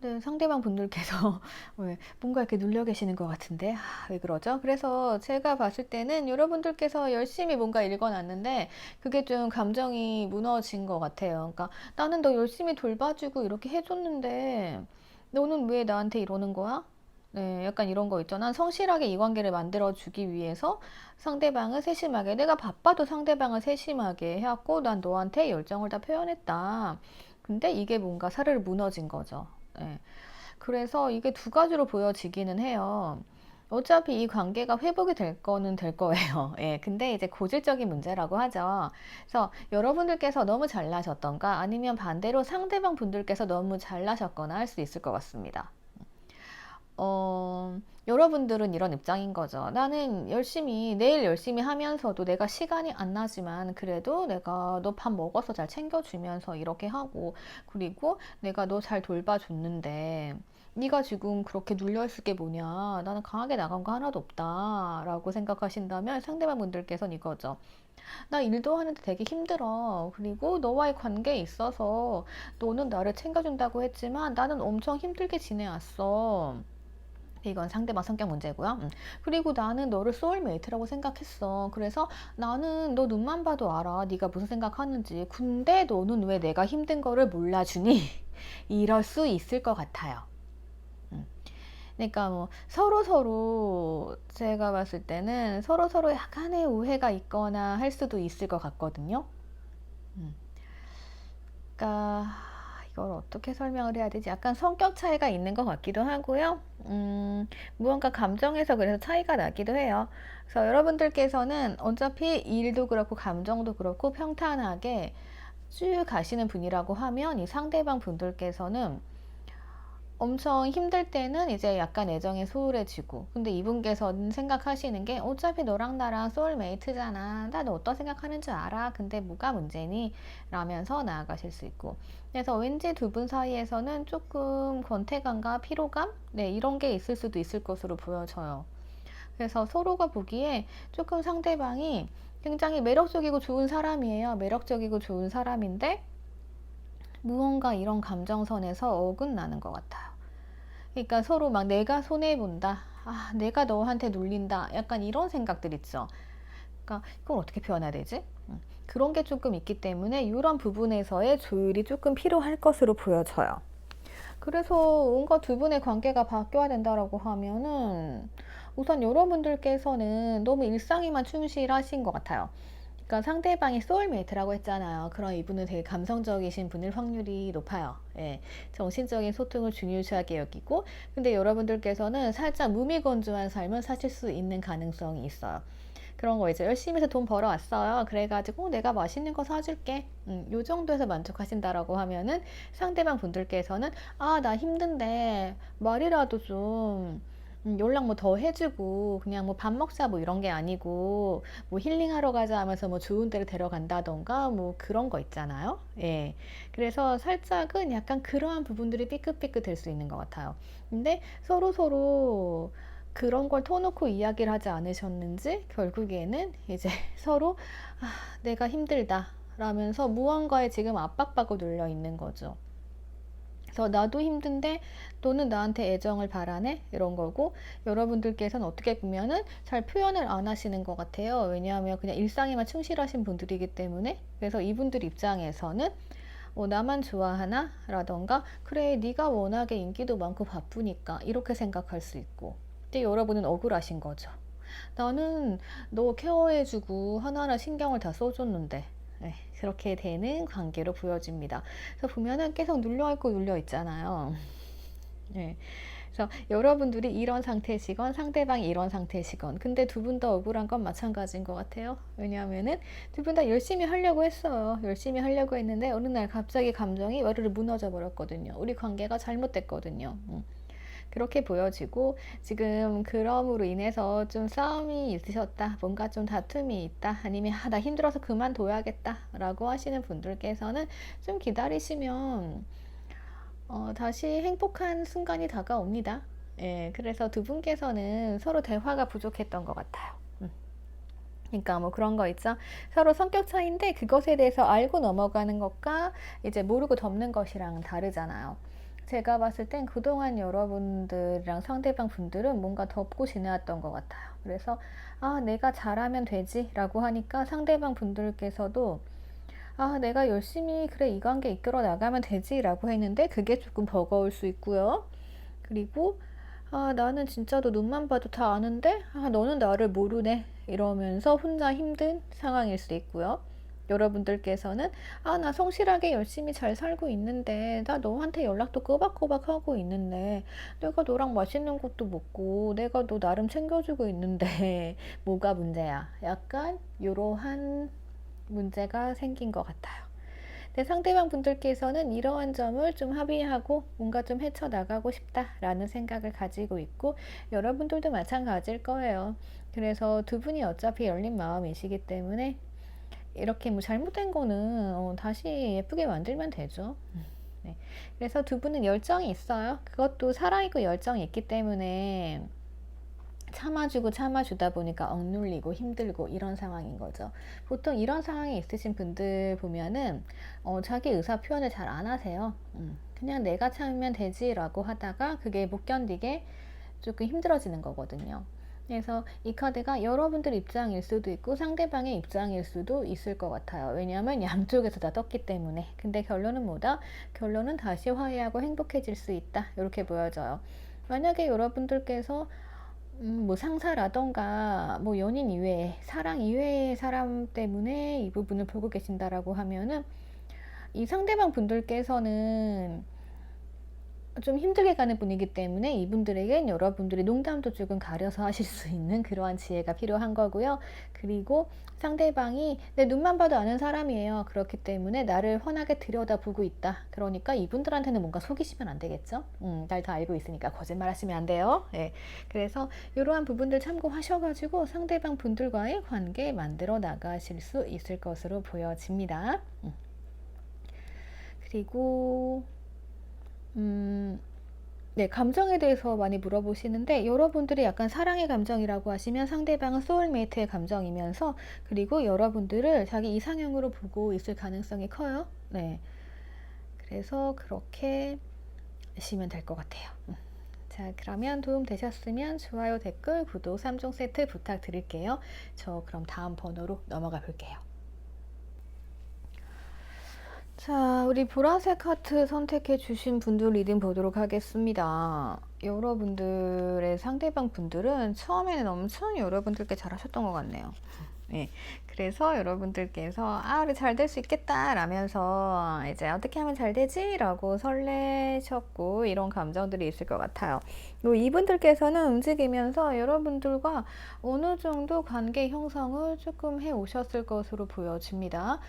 네, 상대방 분들께서 왜 뭔가 이렇게 눌려 계시는 것 같은데 왜 그러죠? 그래서 제가 봤을 때는 여러분들께서 열심히 뭔가 읽어놨는데 그게 좀 감정이 무너진 것 같아요. 그러니까 나는 너 열심히 돌봐주고 이렇게 해줬는데 너는 왜 나한테 이러는 거야? 네, 약간 이런 거 있죠. 난 성실하게 이 관계를 만들어주기 위해서 상대방을 세심하게, 내가 바빠도 상대방을 세심하게 해왔고 난 너한테 열정을 다 표현했다. 근데 이게 뭔가 사르르 무너진 거죠. 예. 그래서 이게 두 가지로 보여지기는 해요. 어차피 이 관계가 회복이 될 거는 될 거예요. 예. 근데 이제 고질적인 문제라고 하죠. 그래서 여러분들께서 너무 잘나셨던가 아니면 반대로 상대방 분들께서 너무 잘나셨거나 할 수 있을 것 같습니다. 여러분들은 이런 입장인 거죠. 나는 열심히, 내일 열심히 하면서도 내가 시간이 안 나지만 그래도 내가 너 밥 먹어서 잘 챙겨주면서 이렇게 하고, 그리고 내가 너 잘 돌봐줬는데 네가 지금 그렇게 눌려있을 게 뭐냐, 나는 강하게 나간 거 하나도 없다 라고 생각하신다면 상대방 분들께서는 이거죠. 나 일도 하는데 되게 힘들어. 그리고 너와의 관계에 있어서 너는 나를 챙겨준다고 했지만 나는 엄청 힘들게 지내왔어. 이건 상대방 성격 문제고요. 그리고 나는 너를 소울메이트라고 생각했어. 그래서 나는 너 눈만 봐도 알아. 네가 무슨 생각하는지. 근데 너는 왜 내가 힘든 거를 몰라주니? 이럴 수 있을 것 같아요. 그러니까 뭐 서로 제가 봤을 때는 서로 약간의 오해가 있거나 할 수도 있을 것 같거든요. 그러니까 이걸 어떻게 설명을 해야 되지? 약간 성격 차이가 있는 것 같기도 하고요. 무언가 감정에서 그래서 차이가 나기도 해요. 그래서 여러분들께서는 어차피 일도 그렇고 감정도 그렇고 평탄하게 쭉 가시는 분이라고 하면 이 상대방 분들께서는 엄청 힘들 때는 이제 약간 애정이 소홀해지고, 근데 이분께서는 생각하시는 게 어차피 너랑 나랑 소울메이트잖아, 나 너 어떤 생각하는 줄 알아, 근데 뭐가 문제니? 라면서 나아가실 수 있고, 그래서 왠지 두 분 사이에서는 조금 권태감과 피로감? 네, 이런 게 있을 수도 있을 것으로 보여져요. 그래서 서로가 보기에 조금 상대방이 굉장히 매력적이고 좋은 사람이에요. 매력적이고 좋은 사람인데 무언가 이런 감정선에서 어긋나는 것 같아요. 그러니까 서로 막 내가 손해본다, 아, 내가 너한테 눌린다, 약간 이런 생각들 있죠. 그러니까 이걸 어떻게 표현해야 되지? 그런 게 조금 있기 때문에 이런 부분에서의 조율이 조금 필요할 것으로 보여져요. 그래서 뭔가 두 분의 관계가 바뀌어야 된다라고 하면은 우선 여러분들께서는 너무 일상에만 충실하신 것 같아요. 그러니까 상대방이 소울메이트라고 했잖아요. 그럼 이분은 되게 감성적이신 분일 확률이 높아요. 예, 정신적인 소통을 중요시하게 여기고, 근데 여러분들께서는 살짝 무미건조한 삶을 사실 수 있는 가능성이 있어요. 그런 거 이제 열심히 해서 돈 벌어왔어요. 그래가지고 내가 맛있는 거 사줄게. 요 정도에서 만족하신다라고 하면은 상대방 분들께서는 아, 나 힘든데 말이라도 좀 연락 뭐 더 해주고 그냥 뭐 밥 먹자 뭐 이런 게 아니고 뭐 힐링하러 가자 하면서 뭐 좋은 데를 데려간다던가 뭐 그런 거 있잖아요. 예. 그래서 살짝은 약간 그러한 부분들이 삐끗삐끗 될 수 있는 것 같아요. 근데 서로 그런 걸 터놓고 이야기를 하지 않으셨는지 결국에는 이제 서로 아, 내가 힘들다 라면서 무언가에 지금 압박받고 눌려 있는 거죠. 그래서 나도 힘든데 너는 나한테 애정을 바라네? 이런 거고, 여러분들께서는 어떻게 보면은 잘 표현을 안 하시는 것 같아요. 왜냐하면 그냥 일상에만 충실하신 분들이기 때문에. 그래서 이분들 입장에서는 나만 좋아하나? 라던가 그래 네가 워낙에 인기도 많고 바쁘니까 이렇게 생각할 수 있고, 근데 여러분은 억울하신 거죠. 나는 너 케어해주고 하나하나 신경을 다 써줬는데. 네, 그렇게 되는 관계로 보여집니다. 그래서 보면은 계속 눌려있고 눌려있잖아요. 네. 그래서 여러분들이 이런 상태시건 상대방이 이런 상태시건, 근데 두 분 다 억울한 건 마찬가지인 것 같아요. 왜냐하면은 두 분 다 열심히 하려고 했어요. 열심히 하려고 했는데 어느 날 갑자기 감정이 와르르 무너져 버렸거든요. 우리 관계가 잘못됐거든요. 그렇게 보여지고, 지금 그럼으로 인해서 좀 싸움이 있으셨다, 뭔가 좀 다툼이 있다, 아니면 아, 나 힘들어서 그만둬야겠다 라고 하시는 분들께서는 좀 기다리시면 다시 행복한 순간이 다가옵니다. 예, 그래서 두 분께서는 서로 대화가 부족했던 것 같아요. 그러니까 뭐 그런 거 있죠. 서로 성격 차이인데 그것에 대해서 알고 넘어가는 것과 이제 모르고 덮는 것이랑 다르잖아요. 제가 봤을 땐 그동안 여러분들이랑 상대방 분들은 뭔가 덮고 지내왔던 것 같아요. 그래서 아, 내가 잘하면 되지 라고 하니까 상대방 분들께서도 아, 내가 열심히 그래 이 관계 이끌어 나가면 되지 라고 했는데 그게 조금 버거울 수 있고요. 그리고 아, 나는 진짜 너 눈만 봐도 다 아는데 아, 너는 나를 모르네 이러면서 혼자 힘든 상황일 수 있고요. 여러분들께서는 아, 나 성실하게 열심히 잘 살고 있는데 나 너한테 연락도 꼬박꼬박 하고 있는데 내가 너랑 맛있는 것도 먹고 내가 너 나름 챙겨주고 있는데 뭐가 문제야? 약간 이러한 문제가 생긴 것 같아요. 근데 상대방 분들께서는 이러한 점을 좀 합의하고 뭔가 좀 헤쳐나가고 싶다라는 생각을 가지고 있고 여러분들도 마찬가지일 거예요. 그래서 두 분이 어차피 열린 마음이시기 때문에 이렇게 뭐 잘못된 거는 다시 예쁘게 만들면 되죠. 네. 그래서 두 분은 열정이 있어요. 그것도 사랑이고 열정이 있기 때문에 참아주고 참아주다 보니까 억눌리고 힘들고 이런 상황인 거죠. 보통 이런 상황에 있으신 분들 보면은 자기 의사 표현을 잘 안 하세요. 그냥 내가 참으면 되지라고 하다가 그게 못 견디게 조금 힘들어지는 거거든요. 그래서 이 카드가 여러분들 입장일 수도 있고 상대방의 입장일 수도 있을 것 같아요. 왜냐하면 양쪽에서 다 떴기 때문에. 근데 결론은 뭐다? 결론은 다시 화해하고 행복해질 수 있다. 이렇게 보여져요. 만약에 여러분들께서 뭐 상사라던가 뭐 연인 이외에 사랑 이외의 사람 때문에 이 부분을 보고 계신다라고 하면은 이 상대방 분들께서는 좀 힘들게 가는 분이기 때문에 이분들에겐 여러분들이 농담도 조금 가려서 하실 수 있는 그러한 지혜가 필요한 거고요. 그리고 상대방이 내 눈만 봐도 아는 사람이에요. 그렇기 때문에 나를 환하게 들여다보고 있다. 그러니까 이분들한테는 뭔가 속이시면 안 되겠죠. 날 다 알고 있으니까 거짓말 하시면 안 돼요. 네. 그래서 이러한 부분들 참고하셔가지고 상대방 분들과의 관계 만들어 나가실 수 있을 것으로 보여집니다. 그리고 네, 감정에 대해서 많이 물어보시는데 여러분들이 약간 사랑의 감정이라고 하시면 상대방은 소울메이트의 감정이면서 그리고 여러분들을 자기 이상형으로 보고 있을 가능성이 커요. 네, 그래서 그렇게 하시면 될 것 같아요. 자, 그러면 도움 되셨으면 좋아요, 댓글, 구독 3종 세트 부탁드릴게요. 저 그럼 다음 번호로 넘어가 볼게요. 자, 우리 보라색 하트 선택해 주신 분들 리딩 보도록 하겠습니다. 여러분들의 상대방 분들은 처음에는 엄청 여러분들께 잘하셨던 것 같네요. 네, 그래서 여러분들께서 아, 우리 잘 될 수 있겠다 라면서 이제 어떻게 하면 잘 되지? 라고 설레셨고 이런 감정들이 있을 것 같아요. 이분들께서는 움직이면서 여러분들과 어느 정도 관계 형성을 조금 해 오셨을 것으로 보여집니다.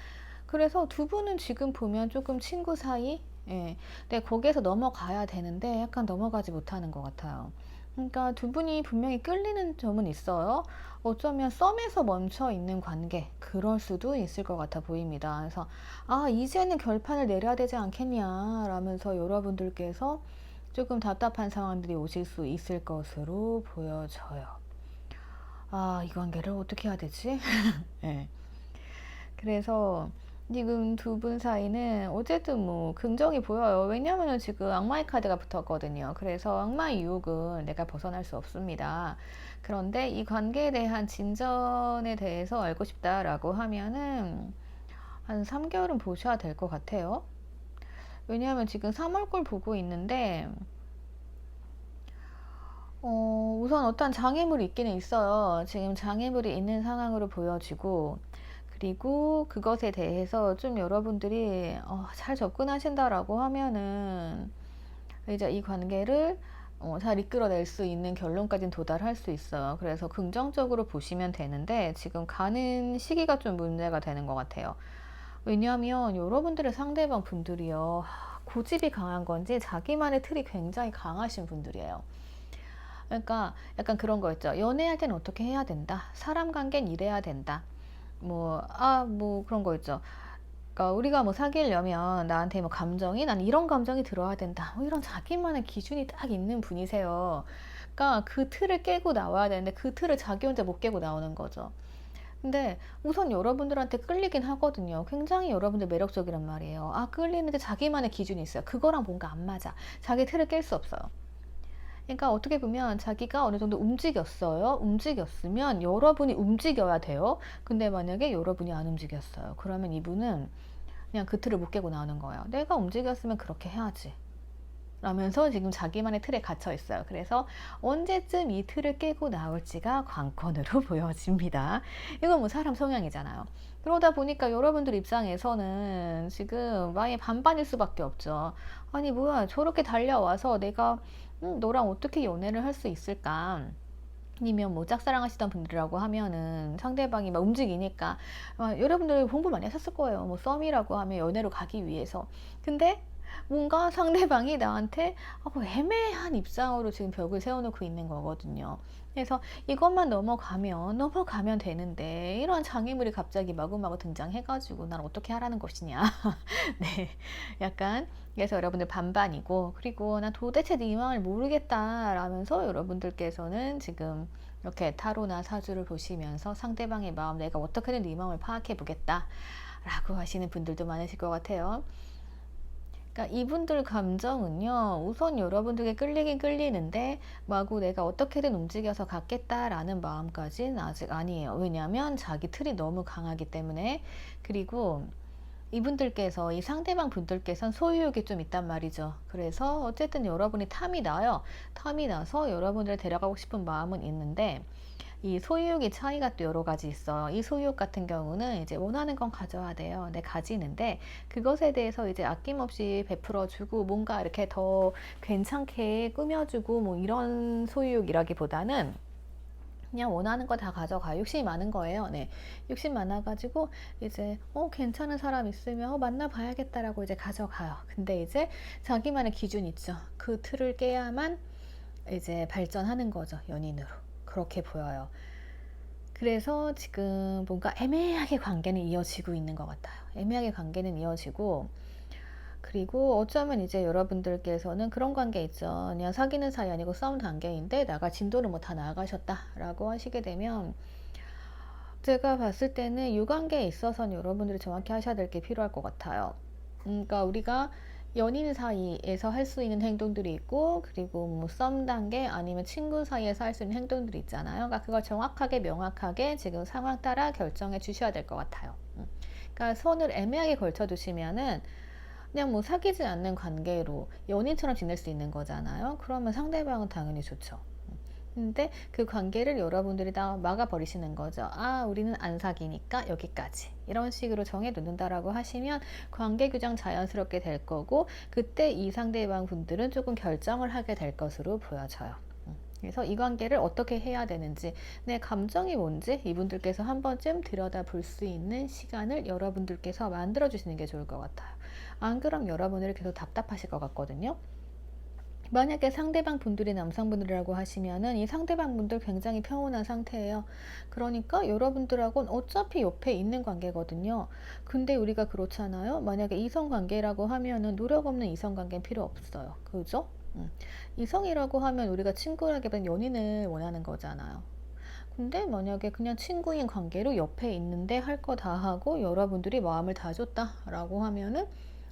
그래서 두 분은 지금 보면 조금 친구 사이? 예. 근데 거기에서 넘어가야 되는데 약간 넘어가지 못하는 것 같아요. 그러니까 두 분이 분명히 끌리는 점은 있어요. 어쩌면 썸에서 멈춰 있는 관계, 그럴 수도 있을 것 같아 보입니다. 그래서, 아, 이제는 결판을 내려야 되지 않겠냐, 라면서 여러분들께서 조금 답답한 상황들이 오실 수 있을 것으로 보여져요. 아, 이 관계를 어떻게 해야 되지? 예. 그래서, 지금 두 분 사이는 어쨌든 뭐 긍정이 보여요. 왜냐면은 지금 악마의 카드가 붙었거든요. 그래서 악마의 유혹은 내가 벗어날 수 없습니다. 그런데 이 관계에 대한 진전에 대해서 알고 싶다라고 하면은 한 3개월은 보셔야 될 것 같아요. 왜냐하면 지금 3월걸 보고 있는데 우선 어떤 장애물이 있기는 있어요. 지금 장애물이 있는 상황으로 보여지고 그리고 그것에 대해서 좀 여러분들이 잘 접근하신다라고 하면은 이제 이 관계를 잘 이끌어낼 수 있는 결론까지는 도달할 수 있어요. 그래서 긍정적으로 보시면 되는데 지금 가는 시기가 좀 문제가 되는 것 같아요. 왜냐하면 여러분들의 상대방 분들이요, 고집이 강한 건지 자기만의 틀이 굉장히 강하신 분들이에요. 그러니까 약간 그런 거 있죠. 연애할 때는 어떻게 해야 된다. 사람 관계는 이래야 된다. 뭐 그런 거 있죠. 그러니까 우리가 뭐 사귀려면 나한테 뭐 감정이 난 이런 감정이 들어야 된다. 뭐 이런 자기만의 기준이 딱 있는 분이세요. 그러니까 그 틀을 깨고 나와야 되는데 그 틀을 자기 혼자 못 깨고 나오는 거죠. 근데 우선 여러분들한테 끌리긴 하거든요. 굉장히 여러분들 매력적이란 말이에요. 아, 끌리는데 자기만의 기준이 있어요. 그거랑 뭔가 안 맞아. 자기 틀을 깰 수 없어요. 그러니까 어떻게 보면 자기가 어느 정도 움직였어요. 움직였으면 여러분이 움직여야 돼요. 근데 만약에 여러분이 안 움직였어요. 그러면 이분은 그냥 그 틀을 못 깨고 나오는 거예요. 내가 움직였으면 그렇게 해야지. 라면서 지금 자기만의 틀에 갇혀 있어요. 그래서 언제쯤 이 틀을 깨고 나올지가 관건으로 보여집니다. 이건 뭐 사람 성향이잖아요. 그러다 보니까 여러분들 입장에서는 지금 아예 반반일 수밖에 없죠. 아니 뭐야, 저렇게 달려와서 내가 너랑 어떻게 연애를 할 수 있을까? 아니면 뭐 짝사랑하시던 분들이라고 하면은 상대방이 막 움직이니까 여러분들 공부 많이 하셨을 거예요. 뭐 썸이라고 하면 연애로 가기 위해서. 근데 뭔가 상대방이 나한테 애매한 입장으로 지금 벽을 세워놓고 있는 거거든요. 그래서 이것만 넘어가면 되는데 이런 장애물이 갑자기 마구마구 등장해가지고 난 어떻게 하라는 것이냐. 네, 약간 그래서 여러분들 반반이고, 그리고 난 도대체 네 마음을 모르겠다라면서 여러분들께서는 지금 이렇게 타로나 사주를 보시면서 상대방의 마음, 내가 어떻게든 네 마음을 파악해 보겠다 라고 하시는 분들도 많으실 것 같아요. 그러니까 이분들 감정은요, 우선 여러분들에게 끌리긴 끌리는데 마구 내가 어떻게든 움직여서 갖겠다라는 마음까지는 아직 아니에요. 왜냐하면 자기 틀이 너무 강하기 때문에. 그리고 이분들께서, 이 상대방 분들께서는 소유욕이 좀 있단 말이죠. 그래서 어쨌든 여러분이 탐이 나요. 탐이 나서 여러분들을 데려가고 싶은 마음은 있는데, 이 소유욕의 차이가 또 여러 가지 있어요. 이 소유욕 같은 경우는 이제 원하는 건 가져야 돼요. 네, 가지는데 그것에 대해서 이제 아낌없이 베풀어주고 뭔가 이렇게 더 괜찮게 꾸며주고 뭐 이런 소유욕이라기보다는 그냥 원하는 거 다 가져가요. 욕심이 많은 거예요. 네. 욕심 많아가지고, 이제, 괜찮은 사람 있으면, 만나봐야겠다라고 이제 가져가요. 근데 이제 자기만의 기준 있죠. 그 틀을 깨야만 이제 발전하는 거죠. 연인으로. 그렇게 보여요. 그래서 지금 뭔가 애매하게 관계는 이어지고 있는 것 같아요. 애매하게 관계는 이어지고, 그리고 어쩌면 이제 여러분들께서는 그런 관계 있죠. 그냥 사귀는 사이 아니고 싸운 관계인데 나가 진도를 못 다 나아가셨다라고 하시게 되면, 제가 봤을 때는 이 관계에 있어서는 여러분들이 정확히 하셔야 될 게 필요할 것 같아요. 그러니까 우리가 연인 사이에서 할 수 있는 행동들이 있고, 그리고 뭐 썸 단계 아니면 친구 사이에서 할 수 있는 행동들이 있잖아요. 그러니까 그걸 정확하게 명확하게 지금 상황 따라 결정해 주셔야 될 것 같아요. 그러니까 선을 애매하게 걸쳐 두시면은 그냥 뭐 사귀지 않는 관계로 연인처럼 지낼 수 있는 거잖아요. 그러면 상대방은 당연히 좋죠. 근데 그 관계를 여러분들이 다 막아버리시는 거죠. 아, 우리는 안 사귀니까 여기까지. 이런 식으로 정해놓는다라고 하시면 관계 규정 자연스럽게 될 거고, 그때 이 상대방 분들은 조금 결정을 하게 될 것으로 보여져요. 그래서 이 관계를 어떻게 해야 되는지, 내 감정이 뭔지 이분들께서 한 번쯤 들여다볼 수 있는 시간을 여러분들께서 만들어주시는 게 좋을 것 같아요. 안 그럼 여러분들이 계속 답답하실 것 같거든요. 만약에 상대방 분들이 남성분들이라고 하시면은 이 상대방 분들 굉장히 평온한 상태예요. 그러니까 여러분들하고는 어차피 옆에 있는 관계거든요. 근데 우리가 그렇잖아요. 만약에 이성 관계라고 하면은 노력 없는 이성 관계는 필요 없어요. 그죠? 이성이라고 하면 우리가 친구라기보다는 연인을 원하는 거잖아요. 근데 만약에 그냥 친구인 관계로 옆에 있는데 할 거 다 하고 여러분들이 마음을 다 줬다라고 하면은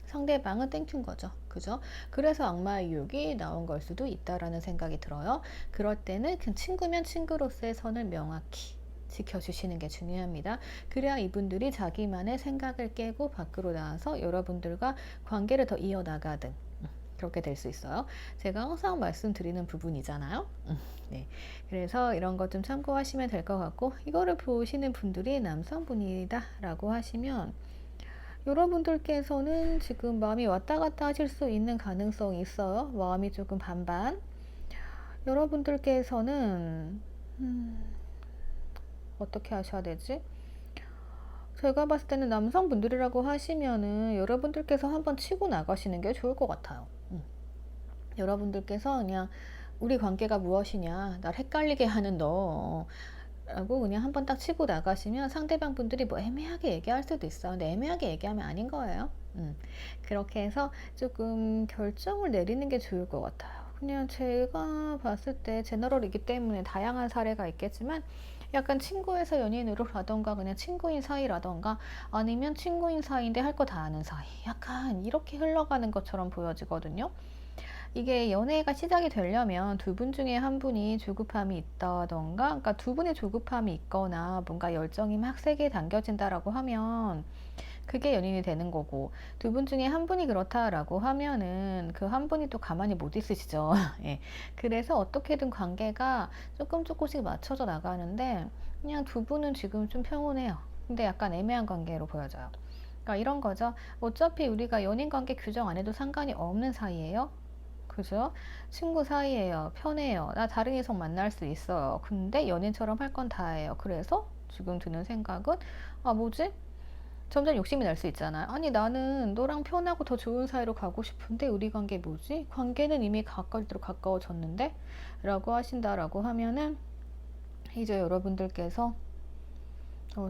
상대방은 땡큐인 거죠. 그죠? 그래서 악마의 유혹이 나온 걸 수도 있다라는 생각이 들어요. 그럴 때는 그 친구면 친구로서의 선을 명확히 지켜주시는 게 중요합니다. 그래야 이분들이 자기만의 생각을 깨고 밖으로 나와서 여러분들과 관계를 더 이어나가든 그렇게 될 수 있어요. 제가 항상 말씀드리는 부분이잖아요. 네. 그래서 이런 것 좀 참고하시면 될 것 같고, 이거를 보시는 분들이 남성분이다 라고 하시면 여러분들께서는 지금 마음이 왔다 갔다 하실 수 있는 가능성이 있어요. 마음이 조금 반반. 여러분들께서는 어떻게 하셔야 되지? 제가 봤을 때는 남성분들이라고 하시면은 여러분들께서 한번 치고 나가시는 게 좋을 것 같아요. 여러분들께서 그냥 우리 관계가 무엇이냐, 날 헷갈리게 하는 너 라고 그냥 한번 딱 치고 나가시면 상대방 분들이 뭐 애매하게 얘기할 수도 있어요. 근데 애매하게 얘기하면 아닌 거예요. 그렇게 해서 조금 결정을 내리는 게 좋을 것 같아요. 그냥 제가 봤을 때 제너럴이기 때문에 다양한 사례가 있겠지만, 약간 친구에서 연인으로 라던가 그냥 친구인 사이라던가 아니면 친구인 사이인데 할 거 다 아는 사이. 약간 이렇게 흘러가는 것처럼 보여지거든요. 이게 연애가 시작이 되려면 두 분 중에 한 분이 조급함이 있다던가, 그러니까 두 분의 조급함이 있거나 뭔가 열정이 막 세게 당겨진다라고 하면 그게 연인이 되는 거고, 두 분 중에 한 분이 그렇다라고 하면은 그 한 분이 또 가만히 못 있으시죠. 예. 그래서 어떻게든 관계가 조금씩 맞춰져 나가는데 그냥 두 분은 지금 좀 평온해요. 근데 약간 애매한 관계로 보여져요. 그러니까 이런 거죠. 어차피 우리가 연인 관계 규정 안 해도 상관이 없는 사이예요. 그죠? 친구 사이예요. 편해요. 나 다른 이성 만날 수 있어요. 근데 연인처럼 할 건 다 해요. 그래서 지금 드는 생각은, 아, 뭐지? 점점 욕심이 날 수 있잖아요. 아니, 나는 너랑 편하고 더 좋은 사이로 가고 싶은데 우리 관계 뭐지? 관계는 이미 가까울 대로 가까워졌는데? 라고 하신다라고 하면은 이제 여러분들께서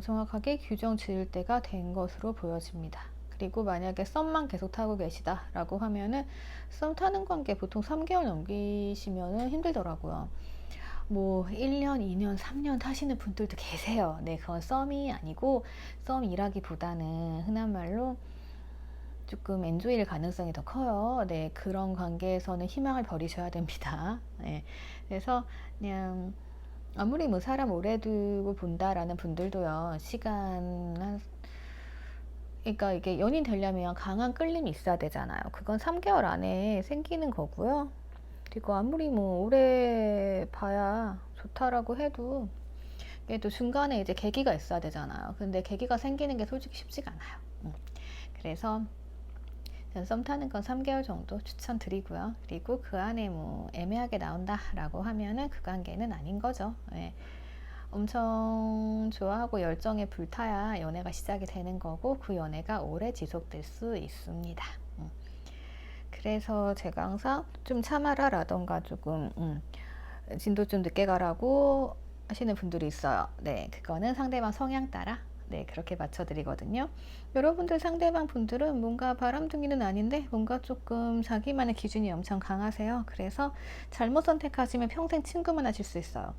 정확하게 규정 지을 때가 된 것으로 보여집니다. 그리고 만약에 썸만 계속 타고 계시다라고 하면은 썸 타는 관계 보통 3개월 넘기시면은 힘들더라고요. 뭐 1년, 2년, 3년 타시는 분들도 계세요. 네, 그건 썸이 아니고 썸이라기보다는 흔한 말로 조금 엔조이일 가능성이 더 커요. 네, 그런 관계에서는 희망을 버리셔야 됩니다. 네, 그래서 그냥 아무리 뭐 사람 오래 두고 본다라는 분들도요, 시간 그러니까 이게 연인 되려면 강한 끌림이 있어야 되잖아요. 그건 3개월 안에 생기는 거고요. 그리고 아무리 뭐 오래 봐야 좋다라고 해도 이게 또 중간에 이제 계기가 있어야 되잖아요. 근데 계기가 생기는 게 솔직히 쉽지가 않아요. 그래서 썸 타는 건 3개월 정도 추천드리고요. 그리고 그 안에 뭐 애매하게 나온다라고 하면은 그 관계는 아닌 거죠. 예. 엄청 좋아하고 열정에 불타야 연애가 시작이 되는 거고 그 연애가 오래 지속될 수 있습니다. 그래서 제가 항상 좀 참아라 라던가 조금 진도 좀 늦게 가라고 하시는 분들이 있어요. 네, 그거는 상대방 성향 따라 네, 그렇게 맞춰드리거든요. 여러분들 상대방 분들은 뭔가 바람둥이는 아닌데 뭔가 조금 자기만의 기준이 엄청 강하세요. 그래서 잘못 선택하시면 평생 친구만 하실 수 있어요.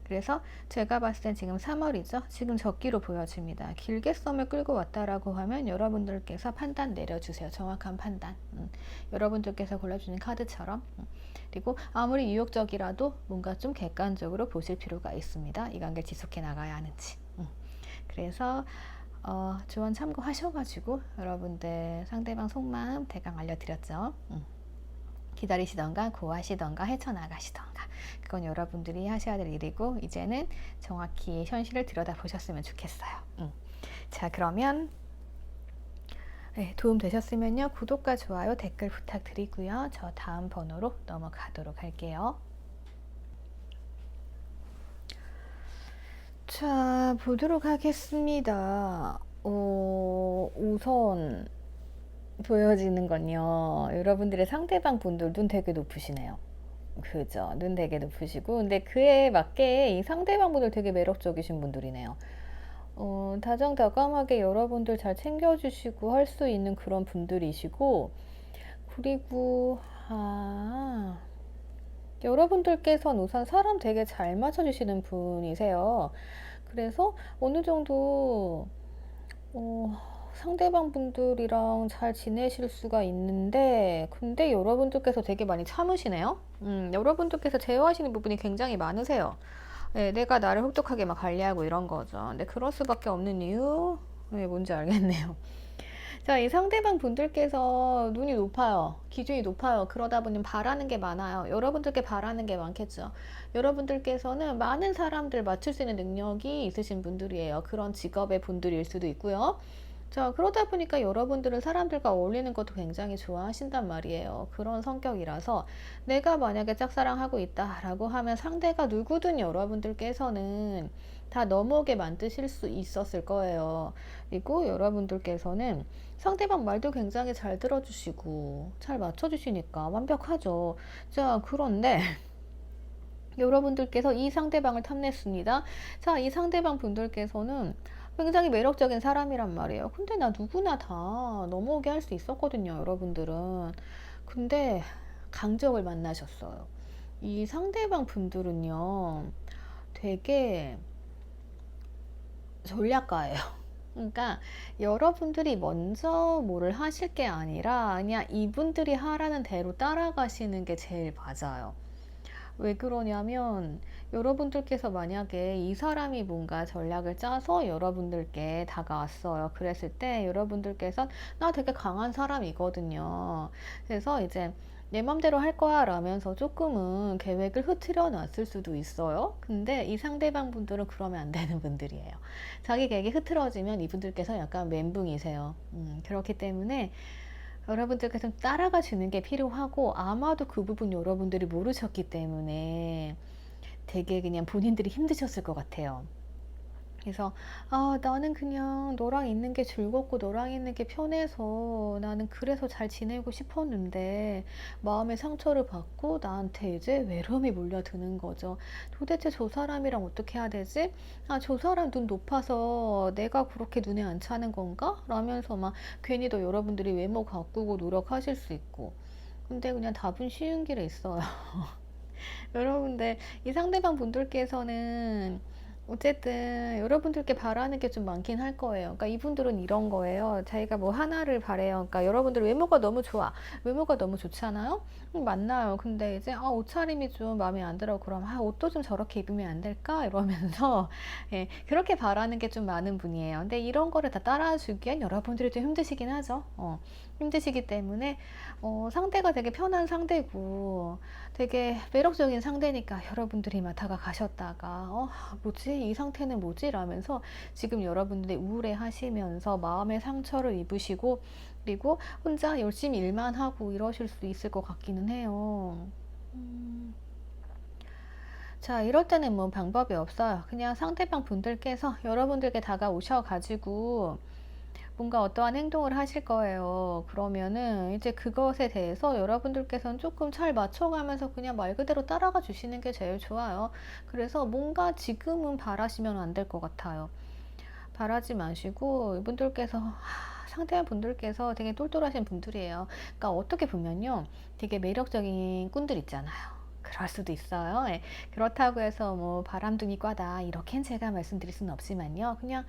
그래서 제가 봤을 땐 지금 3월이죠. 지금 적기로 보여집니다. 길게 썸을 끌고 왔다라고 하면 여러분들께서 판단 내려주세요. 정확한 판단. 여러분들께서 골라주는 카드처럼. 그리고 아무리 유혹적이라도 뭔가 좀 객관적으로 보실 필요가 있습니다. 이 관계 지속해 나가야 하는지. 그래서 조언 참고하셔가지고 여러분들 상대방 속마음 대강 알려드렸죠. 기다리시던가 고하시던가 헤쳐나가시던가 그건 여러분들이 하셔야 될 일이고 이제는 정확히 현실을 들여다보셨으면 좋겠어요. 자, 그러면 네, 도움 되셨으면요 구독과 좋아요 댓글 부탁드리고요. 저 다음 번호로 넘어가도록 할게요. 자, 보도록 하겠습니다. 우선 보여지는 건요. 여러분들의 상대방 분들 눈 되게 높으시네요. 그죠? 눈 되게 높으시고, 근데 그에 맞게 이 상대방 분들 되게 매력적이신 분들이네요. 다정다감하게 여러분들 잘 챙겨주시고 할 수 있는 그런 분들이시고, 그리고, 여러분들께서는 우선 사람 되게 잘 맞춰주시는 분이세요. 그래서 어느 정도, 상대방 분들이랑 잘 지내실 수가 있는데, 근데 여러분들께서 되게 많이 참으시네요. 여러분들께서 제어하시는 부분이 굉장히 많으세요. 네, 내가 나를 혹독하게 막 관리하고 이런 거죠. 근데 그럴 수밖에 없는 이유, 네, 뭔지 알겠네요. 자, 이 상대방 분들께서 눈이 높아요. 기준이 높아요. 그러다 보니 바라는 게 많아요. 여러분들께 바라는 게 많겠죠. 여러분들께서는 많은 사람들 맞출 수 있는 능력이 있으신 분들이에요. 그런 직업의 분들일 수도 있고요. 자, 그러다 보니까 여러분들은 사람들과 어울리는 것도 굉장히 좋아하신단 말이에요. 그런 성격이라서 내가 만약에 짝사랑하고 있다라고 하면 상대가 누구든 여러분들께서는 다 넘어오게 만드실 수 있었을 거예요. 그리고 여러분들께서는 상대방 말도 굉장히 잘 들어주시고 잘 맞춰주시니까 완벽하죠. 자, 그런데 여러분들께서 이 상대방을 탐냈습니다. 자, 이 상대방 분들께서는 굉장히 매력적인 사람이란 말이에요. 근데 나 누구나 다 넘어오게 할 수 있었거든요, 여러분들은. 근데 강적을 만나셨어요. 이 상대방 분들은요, 되게 전략가예요. 그러니까 여러분들이 먼저 뭐를 하실 게 아니라 그냥 이분들이 하라는 대로 따라가시는 게 제일 맞아요. 왜 그러냐면 여러분들께서 만약에 이 사람이 뭔가 전략을 짜서 여러분들께 다가왔어요. 그랬을 때 여러분들께서 나 되게 강한 사람이거든요. 그래서 이제 내 맘대로 할 거야 라면서 조금은 계획을 흐트려 놨을 수도 있어요. 근데 이 상대방 분들은 그러면 안 되는 분들이에요. 자기 계획이 흐트러지면 이분들께서 약간 멘붕이세요. 그렇기 때문에 여러분들께서 따라가 주는 게 필요하고, 아마도 그 부분 여러분들이 모르셨기 때문에 되게 그냥 본인들이 힘드셨을 것 같아요. 그래서 나는 그냥 너랑 있는 게 즐겁고 너랑 있는 게 편해서 나는 그래서 잘 지내고 싶었는데 마음의 상처를 받고 나한테 이제 외로움이 몰려드는 거죠. 도대체 저 사람이랑 어떻게 해야 되지? 저 사람 눈 높아서 내가 그렇게 눈에 안 차는 건가? 라면서 막 괜히 더 여러분들이 외모 가꾸고 노력하실 수 있고. 근데 그냥 답은 쉬운 길에 있어요. 여러분들, 이 상대방 분들께서는 어쨌든 여러분들께 바라는 게 좀 많긴 할 거예요. 그러니까 이분들은 이런 거예요. 자기가 뭐 하나를 바래요. 그러니까 여러분들 외모가 너무 좋아. 외모가 너무 좋잖아요. 맞나요. 근데 이제 옷차림이 좀 마음에 안 들어. 그럼 옷도 좀 저렇게 입으면 안 될까? 이러면서 예, 그렇게 바라는 게 좀 많은 분이에요. 근데 이런 거를 다 따라주기엔 여러분들이 좀 힘드시긴 하죠. 힘드시기 때문에 상대가 되게 편한 상대고 되게 매력적인 상대니까 여러분들이 막 다가가셨다가 뭐지? 이 상태는 뭐지? 라면서 지금 여러분들이 우울해 하시면서 마음의 상처를 입으시고, 그리고 혼자 열심히 일만 하고 이러실 수 있을 것 같기는 해요. 자, 이럴 때는 뭐 방법이 없어요. 그냥 상대방 분들께서 여러분들께 다가오셔가지고 뭔가 어떠한 행동을 하실 거예요. 그러면은 이제 그것에 대해서 여러분들께서는 조금 잘 맞춰가면서 그냥 말 그대로 따라가 주시는 게 제일 좋아요. 그래서 뭔가 지금은 바라시면 안 될 것 같아요. 바라지 마시고 이분들께서 상대방 분들께서 되게 똘똘하신 분들이에요. 그러니까 어떻게 보면요, 되게 매력적인 꾼들 있잖아요. 그럴 수도 있어요. 예. 그렇다고 해서 뭐 바람둥이 과다 이렇게는 제가 말씀드릴 수는 없지만요. 그냥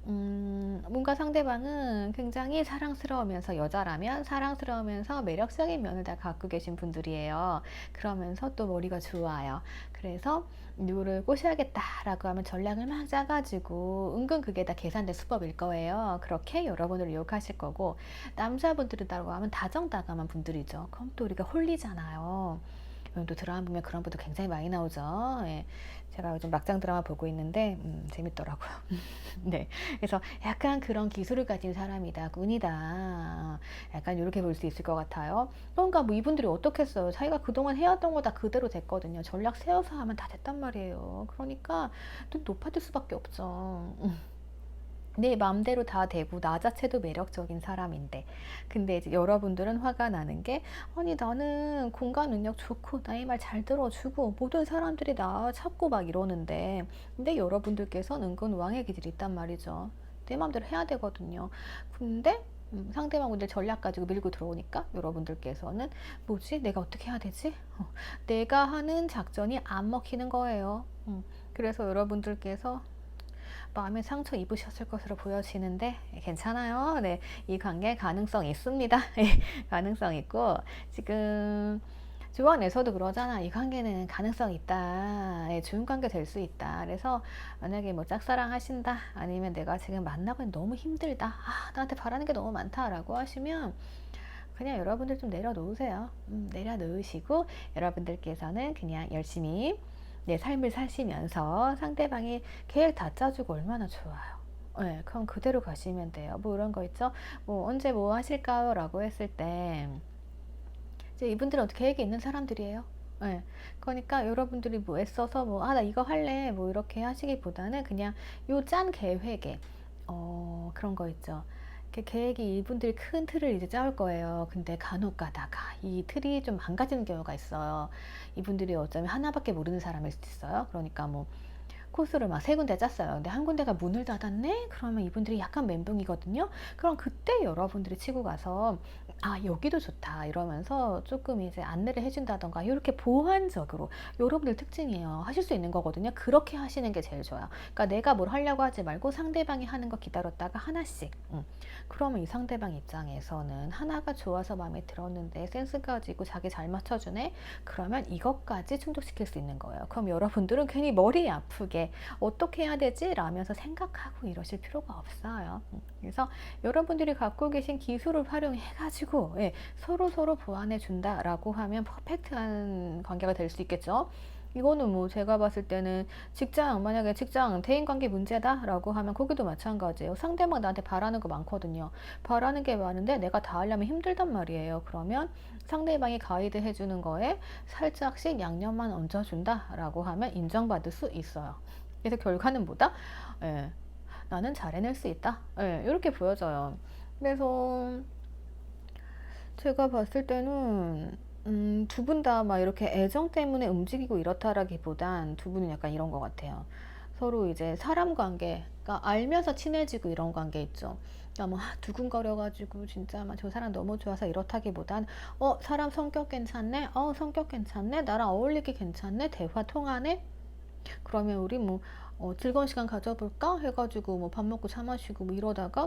뭔가 상대방은 굉장히 사랑스러우면서, 여자라면 사랑스러우면서 매력적인 면을 다 갖고 계신 분들이에요. 그러면서 또 머리가 좋아요. 그래서 누구를 꼬셔야겠다라고 하면 전략을 막 짜가지고 은근 그게 다 계산된 수법일 거예요. 그렇게 여러분을 유혹하실 거고, 남자분들이라고 하면 다정다감한 분들이죠. 그럼 또 우리가 홀리잖아요. 또 드라마 보면 그런 분도 굉장히 많이 나오죠. 예. 제가 요즘 막장 드라마 보고 있는데 재밌더라고요. 네, 그래서 약간 그런 기술을 가진 사람이다, 꾼이다, 약간 이렇게 볼 수 있을 것 같아요. 그러니까 뭐 이분들이 어떻겠어요. 자기가 그동안 해왔던 거 다 그대로 됐거든요. 전략 세워서 하면 다 됐단 말이에요. 그러니까 또 높아질 수밖에 없죠. 내 마음대로 다 되고 나 자체도 매력적인 사람인데, 근데 이제 여러분들은 화가 나는 게, 아니 나는 공감 능력 좋고 나의 말 잘 들어주고 모든 사람들이 나 찾고 막 이러는데, 근데 여러분들께서는 은근 왕의 기질이 있단 말이죠. 내 마음대로 해야 되거든요. 근데 상대방분들 전략 가지고 밀고 들어오니까 여러분들께서는 뭐지? 내가 어떻게 해야 되지? 내가 하는 작전이 안 먹히는 거예요. 그래서 여러분들께서 마음의 상처 입으셨을 것으로 보여지는데 괜찮아요. 네, 이 관계 가능성 있습니다. 가능성 있고, 지금 조언에서도 그러잖아. 이 관계는 가능성 있다. 좋은 관계 될 수 있다. 그래서 만약에 뭐 짝사랑 하신다, 아니면 내가 지금 만나고 너무 힘들다, 나한테 바라는 게 너무 많다라고 하시면 그냥 여러분들 좀 내려놓으세요. 내려놓으시고 여러분들께서는 그냥 열심히 내 삶을 사시면서 상대방이 계획 다 짜주고 얼마나 좋아요. 네, 그럼 그대로 가시면 돼요. 뭐 이런 거 있죠? 뭐 언제 뭐 하실까요? 라고 했을 때 이제 이분들은 계획이 있는 사람들이에요. 네, 그러니까 여러분들이 뭐 애써서 뭐 나 이거 할래 뭐 이렇게 하시기보다는 그냥 요 짠 계획에 그런 거 있죠. 계획이 이분들이 큰 틀을 이제 짜올 거예요. 근데 간혹 가다가 이 틀이 좀 망가지는 경우가 있어요. 이분들이 어쩌면 하나밖에 모르는 사람일 수도 있어요. 그러니까 뭐 코스를 막 세 군데 짰어요. 근데 한 군데가 문을 닫았네? 그러면 이분들이 약간 멘붕이거든요. 그럼 그때 여러분들이 치고 가서 아, 여기도 좋다 이러면서 조금 이제 안내를 해준다던가 이렇게 보완적으로 여러분들 특징이에요. 하실 수 있는 거거든요. 그렇게 하시는 게 제일 좋아요. 그러니까 내가 뭘 하려고 하지 말고 상대방이 하는 거 기다렸다가 하나씩. 그러면 이 상대방 입장에서는 하나가 좋아서 마음에 들었는데 센스가 지고 자기 잘 맞춰주네? 그러면 이것까지 충족시킬 수 있는 거예요. 그럼 여러분들은 괜히 머리 아프게 어떻게 해야 되지? 라면서 생각하고 이러실 필요가 없어요. 그래서 여러분들이 갖고 계신 기술을 활용해 가지고 서로 보완해 준다라고 하면 퍼펙트한 관계가 될 수 있겠죠. 이거는 뭐 제가 봤을 때는 만약에 직장 대인관계 문제다라고 하면 거기도 마찬가지예요. 상대방 나한테 바라는 거 많거든요. 바라는 게 많은데 내가 다 하려면 힘들단 말이에요. 그러면 상대방이 가이드 해주는 거에 살짝씩 양념만 얹어준다라고 하면 인정받을 수 있어요. 그래서 결과는 뭐다? 나는 잘 해낼 수 있다. 이렇게 보여져요. 그래서 제가 봤을 때는 두 분 다 막 이렇게 애정 때문에 움직이고 이렇다라기보단 두 분은 약간 이런 것 같아요. 서로 이제 사람 관계가 알면서 친해지고 이런 관계 있죠. 그러니까 뭐 두근거려가지고 진짜 막 저 사람 너무 좋아서 이렇다기보단 사람 성격 괜찮네, 성격 괜찮네, 나랑 어울리기 괜찮네, 대화 통하네. 그러면 우리 뭐 즐거운 시간 가져볼까 해가지고 뭐 밥 먹고 차 마시고 뭐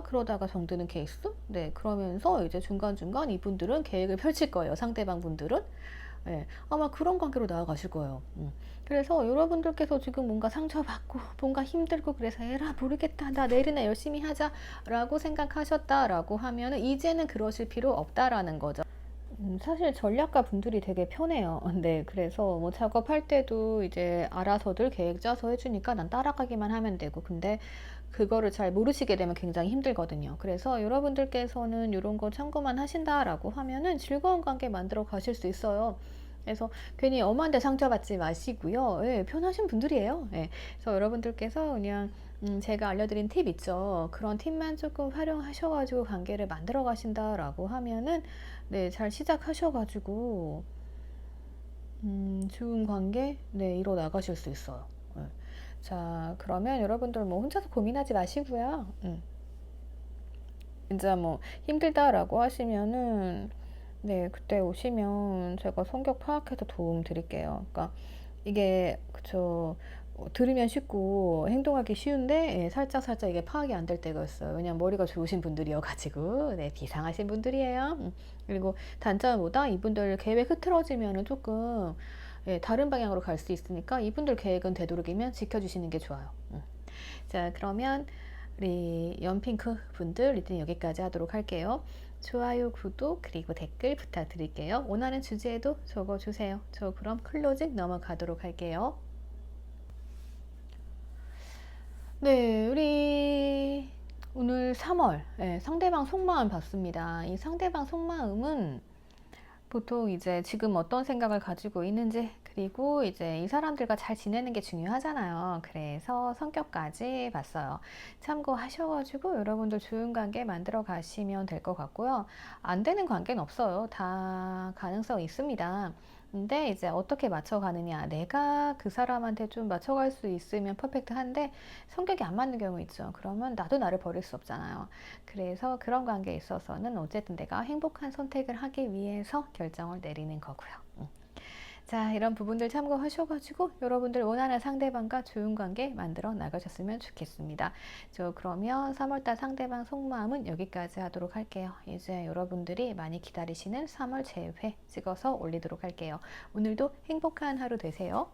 그러다가 정드는 케이스. 네, 그러면서 이제 중간중간 이분들은 계획을 펼칠 거예요. 상대방 분들은. 네, 아마 그런 관계로 나아가실 거예요. 그래서 여러분들께서 지금 뭔가 상처받고 뭔가 힘들고 그래서 에라 모르겠다, 나 내일이나 열심히 하자라고 생각하셨다라고 하면은 이제는 그러실 필요 없다라는 거죠. 사실 전략가 분들이 되게 편해요. 네, 그래서 뭐 작업할 때도 이제 알아서들 계획 짜서 해주니까 난 따라가기만 하면 되고, 근데 그거를 잘 모르시게 되면 굉장히 힘들거든요. 그래서 여러분들께서는 이런 거 참고만 하신다라고 하면은 즐거운 관계 만들어 가실 수 있어요. 그래서 괜히 엄한데 상처받지 마시고요. 편하신 분들이에요. 그래서 여러분들께서 그냥 제가 알려드린 팁 있죠. 그런 팁만 조금 활용하셔가지고 관계를 만들어 가신다라고 하면은 네, 잘 시작하셔가지고 좋은 관계 이뤄 나가실 수 있어요. 자, 그러면 여러분들 뭐 혼자서 고민하지 마시고요. 이제 뭐 힘들다라고 하시면은 네, 그때 오시면 제가 성격 파악해서 도움 드릴게요. 그러니까 이게 그쵸, 들으면 쉽고 행동하기 쉬운데 살짝 이게 파악이 안 될 때가 있어요. 왜냐면 머리가 좋으신 분들이어가지고 네, 비상하신 분들이에요. 그리고 단점은 뭐다? 이분들 계획 흐트러지면은 조금 다른 방향으로 갈 수 있으니까 이분들 계획은 되도록이면 지켜주시는 게 좋아요. 자, 그러면 우리 연핑크 분들 리딩 여기까지 하도록 할게요. 좋아요, 구독, 그리고 댓글 부탁드릴게요. 원하는 주제도 적어주세요. 저 그럼 클로징 넘어가도록 할게요. 네, 우리 오늘 3월 상대방 속마음 봤습니다. 이 상대방 속마음은 보통 이제 지금 어떤 생각을 가지고 있는지, 그리고 이제 이 사람들과 잘 지내는 게 중요하잖아요. 그래서 성격까지 봤어요. 참고하셔가지고 여러분들 좋은 관계 만들어 가시면 될 것 같고요. 안 되는 관계는 없어요. 다 가능성 있습니다. 근데 이제 어떻게 맞춰가느냐, 내가 그 사람한테 좀 맞춰갈 수 있으면 퍼펙트한데 성격이 안 맞는 경우 있죠. 그러면 나도 나를 버릴 수 없잖아요. 그래서 그런 관계에 있어서는 어쨌든 내가 행복한 선택을 하기 위해서 결정을 내리는 거고요. 자, 이런 부분들 참고하셔가지고 여러분들 원하는 상대방과 좋은 관계 만들어 나가셨으면 좋겠습니다. 저 그러면 3월달 상대방 속마음은 여기까지 하도록 할게요. 이제 여러분들이 많이 기다리시는 3월 제 회 찍어서 올리도록 할게요. 오늘도 행복한 하루 되세요.